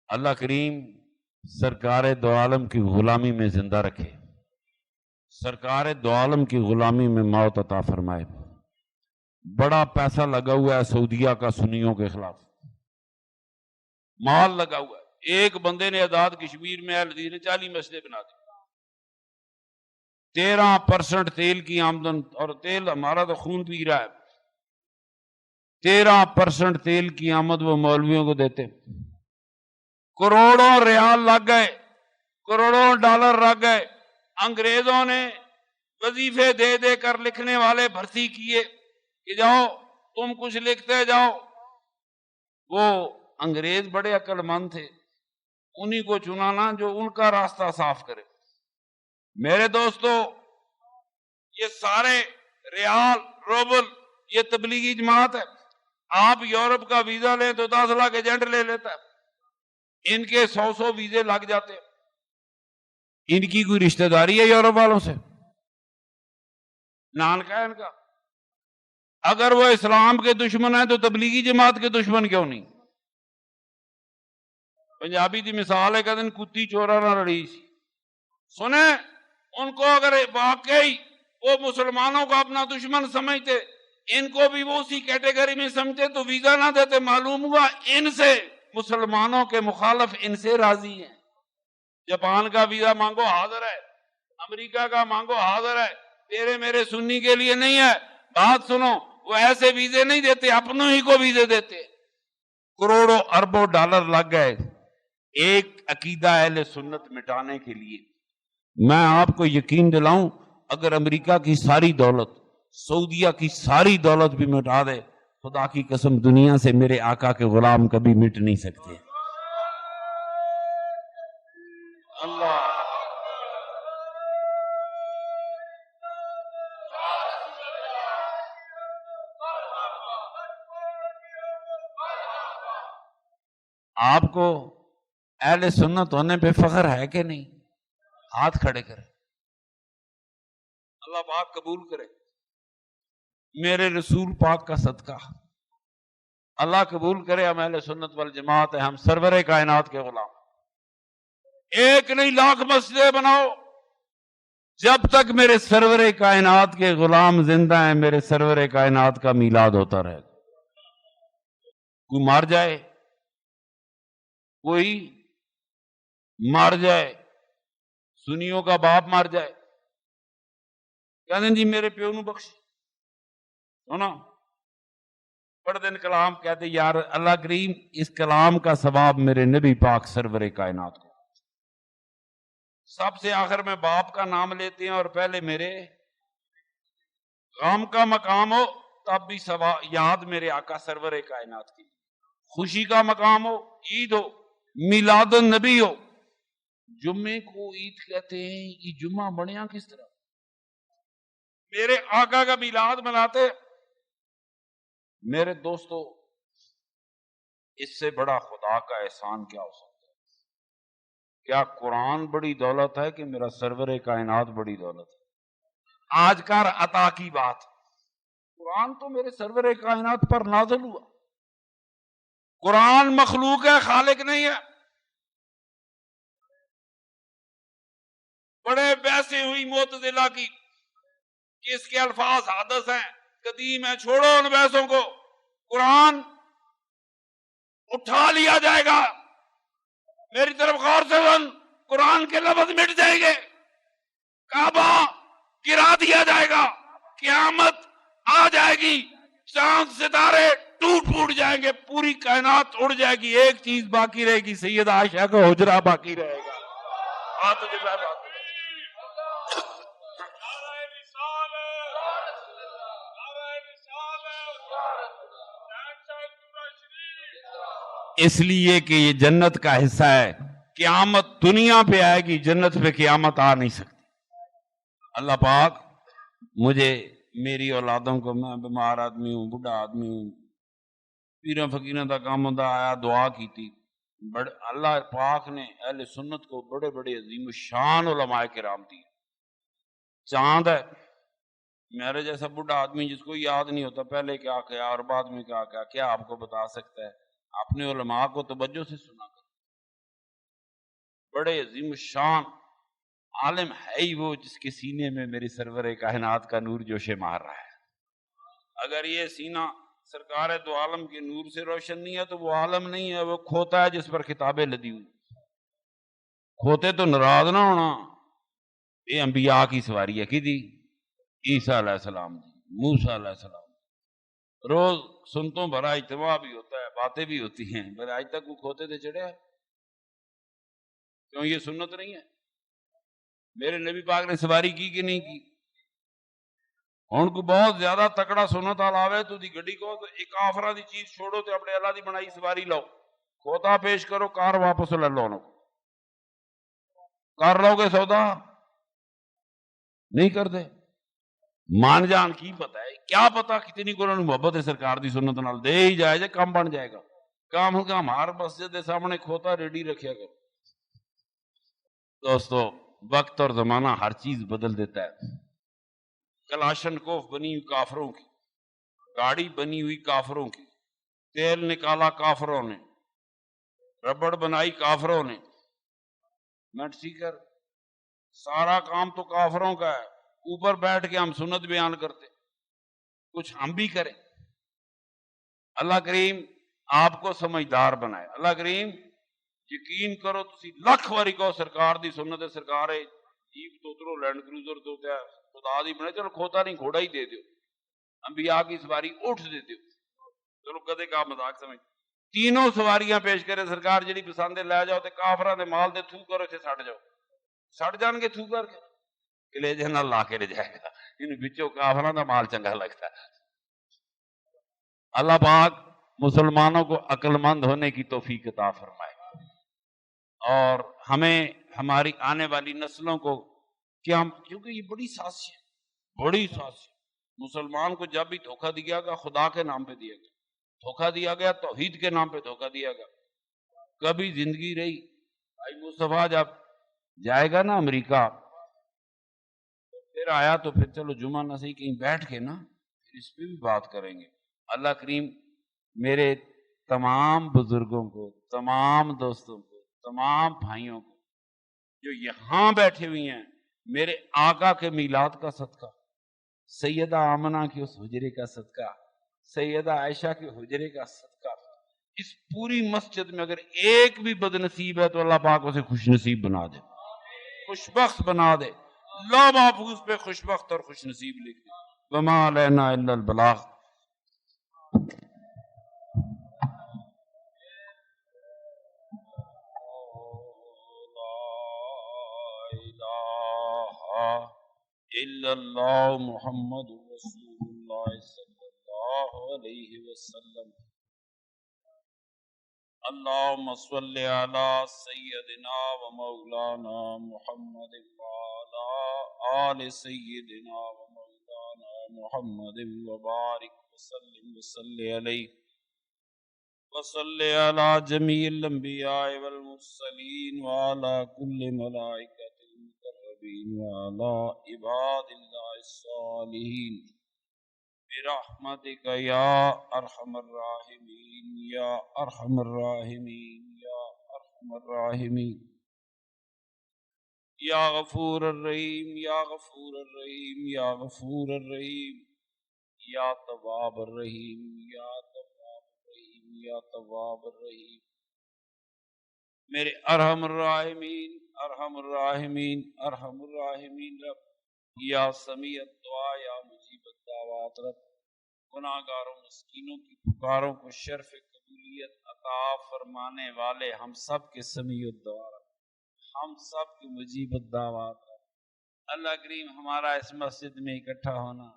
اللہ کریم سرکار دو عالم کی غلامی میں زندہ رکھے، سرکار دو عالم کی غلامی میں موت عطا فرمائے۔ بڑا پیسہ لگا ہوا ہے سعودیہ کا سنیوں کے خلاف، مال لگا ہوا ہے۔ ایک بندے نے آزاد کشمیر میں اہل حدیث نے 40 مسجدیں بنا دی، 13% تیل کی آمدن، اور تیل ہمارا تو خون پی رہا ہے، 13% تیل کی آمد وہ مولویوں کو دیتے، کروڑوں ریال لگ گئے، کروڑوں ڈالر لگ گئے۔ انگریزوں نے وظیفے دے دے کر لکھنے والے بھرتی کیے کہ جاؤ تم کچھ لکھتے جاؤ۔ وہ انگریز بڑے عقل مند تھے، انہی کو چنانا جو ان کا راستہ صاف کرے۔ میرے دوستو، یہ سارے ریال روبل یہ تبلیغی جماعت ہے۔ آپ یورپ کا ویزا لیں تو 10 لاکھ ایجنٹ لے لیتا ہے، ان کے 100 ویزے لگ جاتے ہیں۔ ان کی کوئی رشتہ داری ہے یورپ والوں سے؟ نانکا ہے ان کا۔ اگر وہ اسلام کے دشمن ہیں تو تبلیغی جماعت کے دشمن کیوں نہیں؟ پنجابی دی مثال ہے، کہتے ہیں کتی چورا نہ لڑی سی۔ سنیں، ان کو اگر واقعی وہ مسلمانوں کو اپنا دشمن سمجھتے، ان کو بھی وہ اسی کیٹیگری میں سمجھتے تو ویزا نہ دیتے۔ معلوم ہوا ان سے مسلمانوں کے مخالف ان سے راضی ہیں۔ جاپان کا ویزا مانگو حاضر ہے، امریکہ کا مانگو حاضر ہے، تیرے میرے سنی کے لیے نہیں ہے۔ بات سنو، وہ ایسے ویزے نہیں دیتے، اپنوں ہی کو ویزے دیتے۔ کروڑوں اربوں ڈالر لگ گئے ایک عقیدہ اہل سنت مٹانے کے لیے میں آپ کو یقین دلاؤں، اگر امریکہ کی ساری دولت، سعودیہ کی ساری دولت بھی مٹا دے، خدا کی قسم دنیا سے میرے آقا کے غلام کبھی مٹ نہیں سکتے۔ اللہ آپ کو اہل سنت ہونے پہ فخر ہے کہ نہیں؟ ہاتھ کھڑے کرے، اللہ پاک قبول کرے میرے رسول پاک کا صدقہ، اللہ قبول کرے ہم اہل سنت والجماعت ہیں، ہم سرور کائنات کے غلام، ایک نہیں لاکھ مسجدیں بناؤ، جب تک میرے سرور کائنات کے غلام زندہ ہیں میرے سرور کائنات کا میلاد ہوتا رہے گا۔ کوئی مار جائے، کوئی مار جائے، سنیوں کا باپ مار جائے، کہتے ہیں جی میرے پیو نو بخش سونا، پڑھ دن کلام، کہتے یار اللہ کریم اس کلام کا ثواب میرے نبی پاک سرور کائنات کو، سب سے آخر میں باپ کا نام لیتے ہیں اور پہلے میرے غم کا مقام ہو تب بھی یاد میرے آقا سرور کائنات کی، خوشی کا مقام ہو، عید ہو، میلاد النبی ہو، جمعے کو عید کہتے ہیں، یہ جمعہ بنیا کس طرح؟ میرے آقا کا میلاد مناتے۔ میرے دوستو اس سے بڑا خدا کا احسان کیا ہو سکتا ہے؟ کیا قرآن بڑی دولت ہے کہ میرا سرور کائنات بڑی دولت ہے؟ آج کار عطا کی بات، قرآن تو میرے سرور کائنات پر نازل ہوا، قرآن مخلوق ہے، خالق نہیں ہے۔ بڑے بحثیں ہوئی معتزلہ کی کہ اس کے الفاظ حادث ہیں، قدیم ہیں، چھوڑو ان بحثوں کو، قرآن اٹھا لیا جائے گا، میری طرف غور سے سن، قرآن کے لفظ مٹ جائیں گے، کعبہ گرا دیا جائے گا، قیامت آ جائے گی، چاند ستارے ٹوٹ پھوٹ جائیں گے، پوری کائنات اڑ جائے گی، ایک چیز باقی رہے گی، سیدہ عائشہ کا حجرہ باقی رہے گا۔ اس لیے کہ یہ جنت کا حصہ ہے، قیامت دنیا پہ آئے گی، جنت پہ قیامت آ نہیں سکتی۔ اللہ پاک مجھے، میری اولادوں کو، میں بیمار آدمی ہوں، بڑھا آدمی ہوں، پیروں فقیروں کا کام ہوتا آیا، دعا کی تھی، اللہ پاک نے اہل سنت کو بڑے بڑے عظیم الشان علماء کرام دی۔ چاند ہے، میرے جیسا بڑھا آدمی جس کو یاد نہیں ہوتا پہلے کیا کیا اور بعد میں کیا آپ کو بتا سکتا ہے؟ اپنے علماء کو توجہ سے سنا کر، بڑے عظیم الشان عالم ہے ہی وہ جس کے سینے میں میری سرور کائنات کا نور جوشے مار رہا ہے۔ اگر یہ سینہ سرکار دو عالم کے نور سے روشن نہیں ہے تو وہ عالم نہیں ہے، وہ کھوتا ہے جس پر کتابیں لدی ہوئی۔ کھوتے تو ناراض نہ ہونا، یہ انبیاء کی سواری ہے، کی دی عیسیٰ علیہ السلام دی، موسیٰ علیہ السلام دی۔ روز سنتوں بھرا اجتماع بھی ہوتا ہے، باتیں بھی ہوتی ہیں، پر آج تک وہ کھوتے تھے چڑھے ہیں؟ کیوں یہ سنت نہیں ہے؟ میرے نبی پاک نے سواری کی کہ نہیں کی؟ ہن کو بہت زیادہ تکڑا سنت آلاوے تو دی گڈی کو ایک آفرہ دی چیز چھوڑو تے اپنے اللہ دی بنائی سواری لاؤ، کھوتا پیش کرو، کار واپس لے لو، کر لو گے سودا؟ نہیں کرتے۔ مان جان کی پتہ ہے، کیا پتہ کتنی کو محبت ہے سرکار دی سنت نال، دے ہی جائے جے کم بن جائے گا۔ کام کا ہمار مسجد دے سامنے کھوتا ریڈی رکھیا کرو۔ دوستو وقت اور زمانہ ہر چیز بدل دیتا ہے۔ کلاشن کوف بنی ہوئی کافروں کی، گاڑی بنی ہوئی کافروں کی، تیل نکالا کافروں نے، ربڑ بنائی کافروں نے، نٹ سیکر، سارا کام تو کافروں کا ہے، اوپر بیٹھ کے ہم سنت بیان کرتے، کچھ ہم بھی کریں۔ اللہ کریم آپ کو سمجھدار بنائے، اللہ کریم یقین کرو تسی لکھ واری کو سرکار دی سنت ہے، سرکار ہے جیپ تو اترو، لینڈ کروزر تو اترو، خدا دی بنے، چلو کھوتا نہیں گھوڑا ہی دے دیو، انبیاء کی سواری اٹھ دے دیو، چلو کدے کا مذاق سمجھ، تینوں سواریاں پیش کرے سرکار جڑی پسند ہے لے جاؤ تے کافراں دے مال دے تھو کرو تے سڑ جاؤ. سڑ جان گے تھو کر کے کلیجے نال لا کے لے جائے گا. ان بچوں کافراں دا مال چنگا لگتا ہے. اللہ پاک مسلمانوں کو عقل مند ہونے کی توفیق عطا فرمائے اور ہمیں ہماری آنے والی نسلوں کو کیا، کیونکہ یہ بڑی سازش ہے، بڑی سازش ہے. مسلمان کو جب بھی دھوکہ دیا گیا خدا کے نام پہ دیا گیا، دھوکہ دیا گیا توحید کے نام پہ دھوکہ دیا گیا. کبھی زندگی رہی بھائی مصطفیٰ جب جائے گا نا امریکہ پھر آیا تو پھر چلو جمعہ نہ صحیح کہیں بیٹھ کے نا پھر اس پہ بھی بات کریں گے. اللہ کریم میرے تمام بزرگوں کو، تمام دوستوں کو، تمام بھائیوں کو جو یہاں بیٹھے ہوئی ہیں، میرے آقا کے میلاد کا صدقہ، سیدہ آمنہ کی اس حجرے کا صدقہ، سیدہ عائشہ کے حجرے کا صدقہ، اس پوری مسجد میں اگر ایک بھی بد نصیب ہے تو اللہ پاک اسے خوش نصیب بنا دے، خوشبخت بنا دے. لوح محفوظ پہ خوشبخت اور خوش نصیب لکھ دے. وما علینا الا البلاغ. الا اللہ محمد رسول اللہ صلی اللہ علیہ وسلم. اللہم صلی علی سیدنا و مولانا محمد وعلی آل سیدنا و مولانا محمد وبارک وسلم وصلی علیہ وصلی علی جمیع الانبیاء والمرسلین وعلی کل ملائکۃ المقربین وعلی عباد اللہ الصالحین برحمتک یا ارحم الراحمین یا ارحم الراحمین یا ارحم الراحمین یا غفور الرحیم یا غفور الرحیم یا غفور الرحیم یا تواب الرحیم یا تواب الرحیم یا تواب الرحیم. میرے ارحم الراحمین ارحم الراحمین ارحم الراحمین رب یا سمیع الدعا یا مجیب الدعوات رب، گناہگاروں مسکینوں کی پکاروں کو شرف قبولیت عطا فرمانے والے ہم سب کے سمیع الدعا رب، ہم سب کے مجیب الدعوات رب. اللہ کریم ہمارا اس مسجد میں اکٹھا ہونا،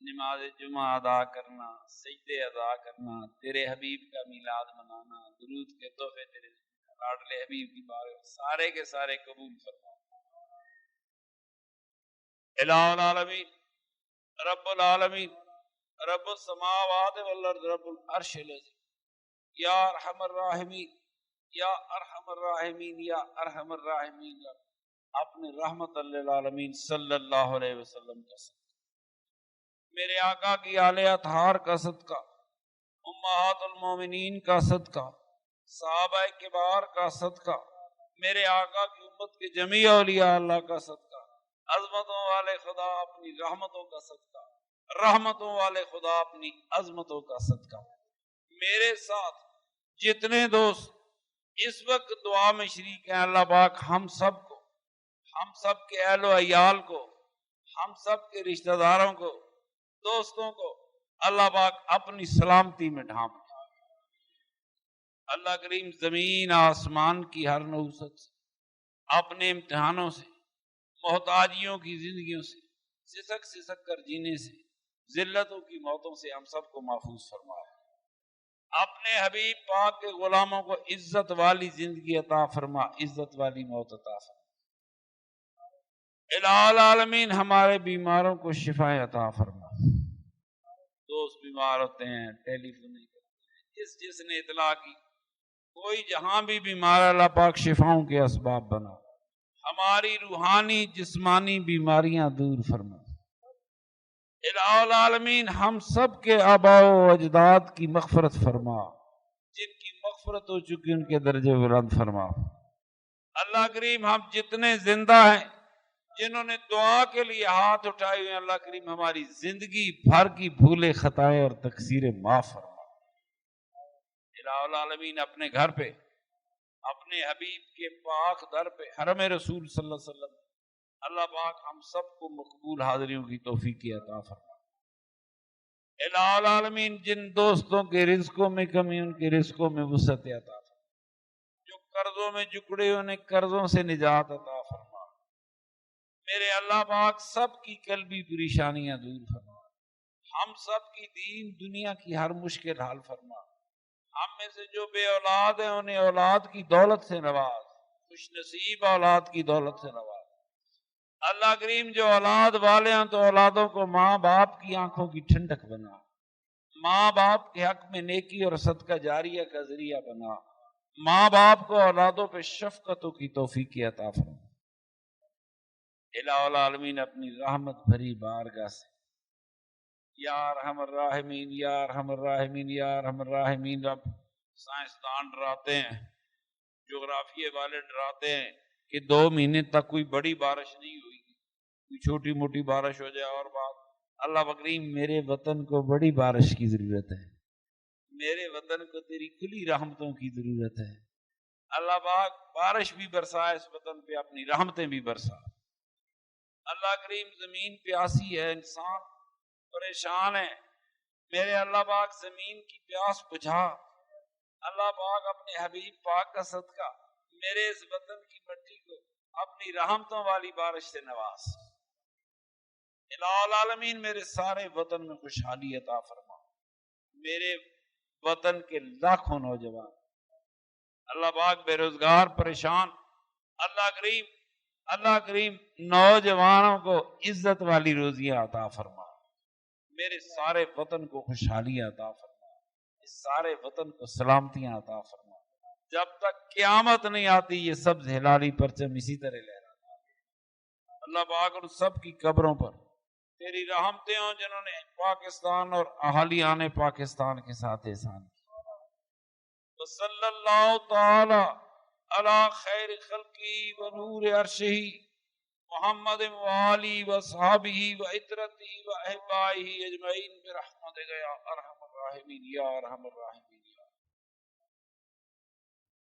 نماز جمعہ ادا کرنا، سجدے ادا کرنا، تیرے حبیب کا میلاد منانا، درود کے تحفے تیرے لاڈلے حبیب کی بارے سارے کے سارے قبول فرما. الہ العالمین رب العالمین رب السماوات والارض رب العرش العظیم یا ارحم الراحمین یا ارحم الراحمین یا ارحم الراحمین رب، اپنے رحمت للعالمین صلی اللہ علیہ وسلم کا صدقہ، میرے آقا کی آل اطہار کا صدقہ، امہات المومنین کا صدقہ، صحابہ کبار کا صدقہ، میرے آقا کی امت کے جمیع اولیاء اللہ کا صدقہ، عظمتوں والے خدا اپنی رحمتوں کا صدقہ، رحمتوں والے خدا اپنی عظمتوں کا صدقہ. میرے ساتھ جتنے دوست اس وقت دعا میں شریک ہیں، اللہ پاک ہم سب کو، ہم سب کے اہل و عیال کو، ہم سب کے رشتہ داروں کو، دوستوں کو اللہ پاک اپنی سلامتی میں ڈھانپ. اللہ کریم زمین آسمان کی ہر نحوست سے، اپنے امتحانوں سے، محتاجیوں کی زندگیوں سے، سسک سسک کر جینے سے، ذلتوں کی موتوں سے ہم سب کو محفوظ فرمائے. اپنے حبیب پاک کے غلاموں کو عزت والی زندگی عطا فرما، عزت والی موت عطا فرما. الہ العالمین ہمارے بیماروں کو شفا عطا فرما. دوست بیمار ہوتے ہیں ٹیلی فون نہیں کرتے ہیں، جس نے اطلاع کی کوئی جہاں بھی بیمار، اللہ پاک شفاؤں کے اسباب بنا، ہماری روحانی جسمانی بیماریاں دور فرما. الہ العالمین ہم سب کے آباء و اجداد کی مغفرت فرما، جن کی مغفرت ہو چکی ان کے درجے بلند فرما. اللہ کریم ہم جتنے زندہ ہیں، جنہوں نے دعا کے لیے ہاتھ اٹھائے ہوئے ہیں، اللہ کریم ہماری زندگی بھر کی بھولے خطائیں اور تقصیریں معاف فرما. الہ العالمین اپنے گھر پہ، اپنے حبیب کے پاک در پہ، حرم رسول صلی اللہ علیہ وسلم، اللہ پاک ہم سب کو مقبول حاضریوں کی توفیق عطا فرما. الہ العالمین جن دوستوں کے رزقوں میں کمی ان کے رزقوں میں وسعت عطا فرما، جو قرضوں میں جکڑے انہیں قرضوں سے نجات عطا فرما، میرے اللہ پاک سب کی قلبی پریشانیاں دور فرما، ہم سب کی دین دنیا کی ہر مشکل حل فرما، ہم میں سے جو بے اولاد ہیں انہیں اولاد کی دولت سے نواز، خوش نصیب اولاد کی دولت سے نواز۔ اللہ کریم جو اولاد والے ہیں تو اولادوں کو ماں باپ کی آنکھوں کی ٹھنڈک بنا، ماں باپ کے حق میں نیکی اور صدقہ جاریہ کا ذریعہ بنا، ماں باپ کو اولادوں پہ شفقتوں کی توفیق عطا فرما۔ الہ العالمین اپنی رحمت بھری بارگاہ سے یا ارحم الراحمین یا ارحم الراحمین یا ارحم الراحمین۔ رب سائنسدان ڈراتے ہیں، جغرافیے والے ڈراتے ہیں کہ 2 مہینے تک کوئی بڑی بارش نہیں ہوئی، کوئی چھوٹی موٹی بارش ہو جائے اور بات۔ اللہ کریم میرے وطن کو بڑی بارش کی ضرورت ہے، میرے وطن کو تیری کھلی رحمتوں کی ضرورت ہے۔ اللہ پاک بارش بھی برسا اس وطن پہ، اپنی رحمتیں بھی برسا۔ اللہ کریم زمین پیاسی ہے، انسان پریشان ہے، میرے اللہ پاک زمین کی پیاس بجھا۔ اللہ پاک اپنے حبیب پاک کا صدقہ میرے اس وطن کی مٹی کو اپنی رحمتوں والی بارش سے نواز۔ الہ العالمین میرے سارے وطن میں خوشحالی عطا فرما، میرے وطن کے لاکھوں نوجوان اللہ پاک بے روزگار پریشان، اللہ کریم نوجوانوں کو عزت والی روزیاں عطا فرما، میرے سارے وطن کو خوشحالی عطا فرما، اس سارے وطن کو سلامتیاں عطا فرما۔ جب تک قیامت نہیں آتی یہ سب ہلالی پرچم اسی طرح لہراتا ہے۔ اللہ پاک ان سب کی قبروں پر تیری رحمتیں ہوں جنہوں نے پاکستان اور اہالیان پاکستان کے ساتھ احسان کیا۔ وصلی اللہ تعالی علی خیر خلقی و نور عرشہ محمد و آلہ و صحابہ و عطرتہ و احبائہ اجمعین برحمتک یا ارحم الراحمین یا ارحم الراحمین۔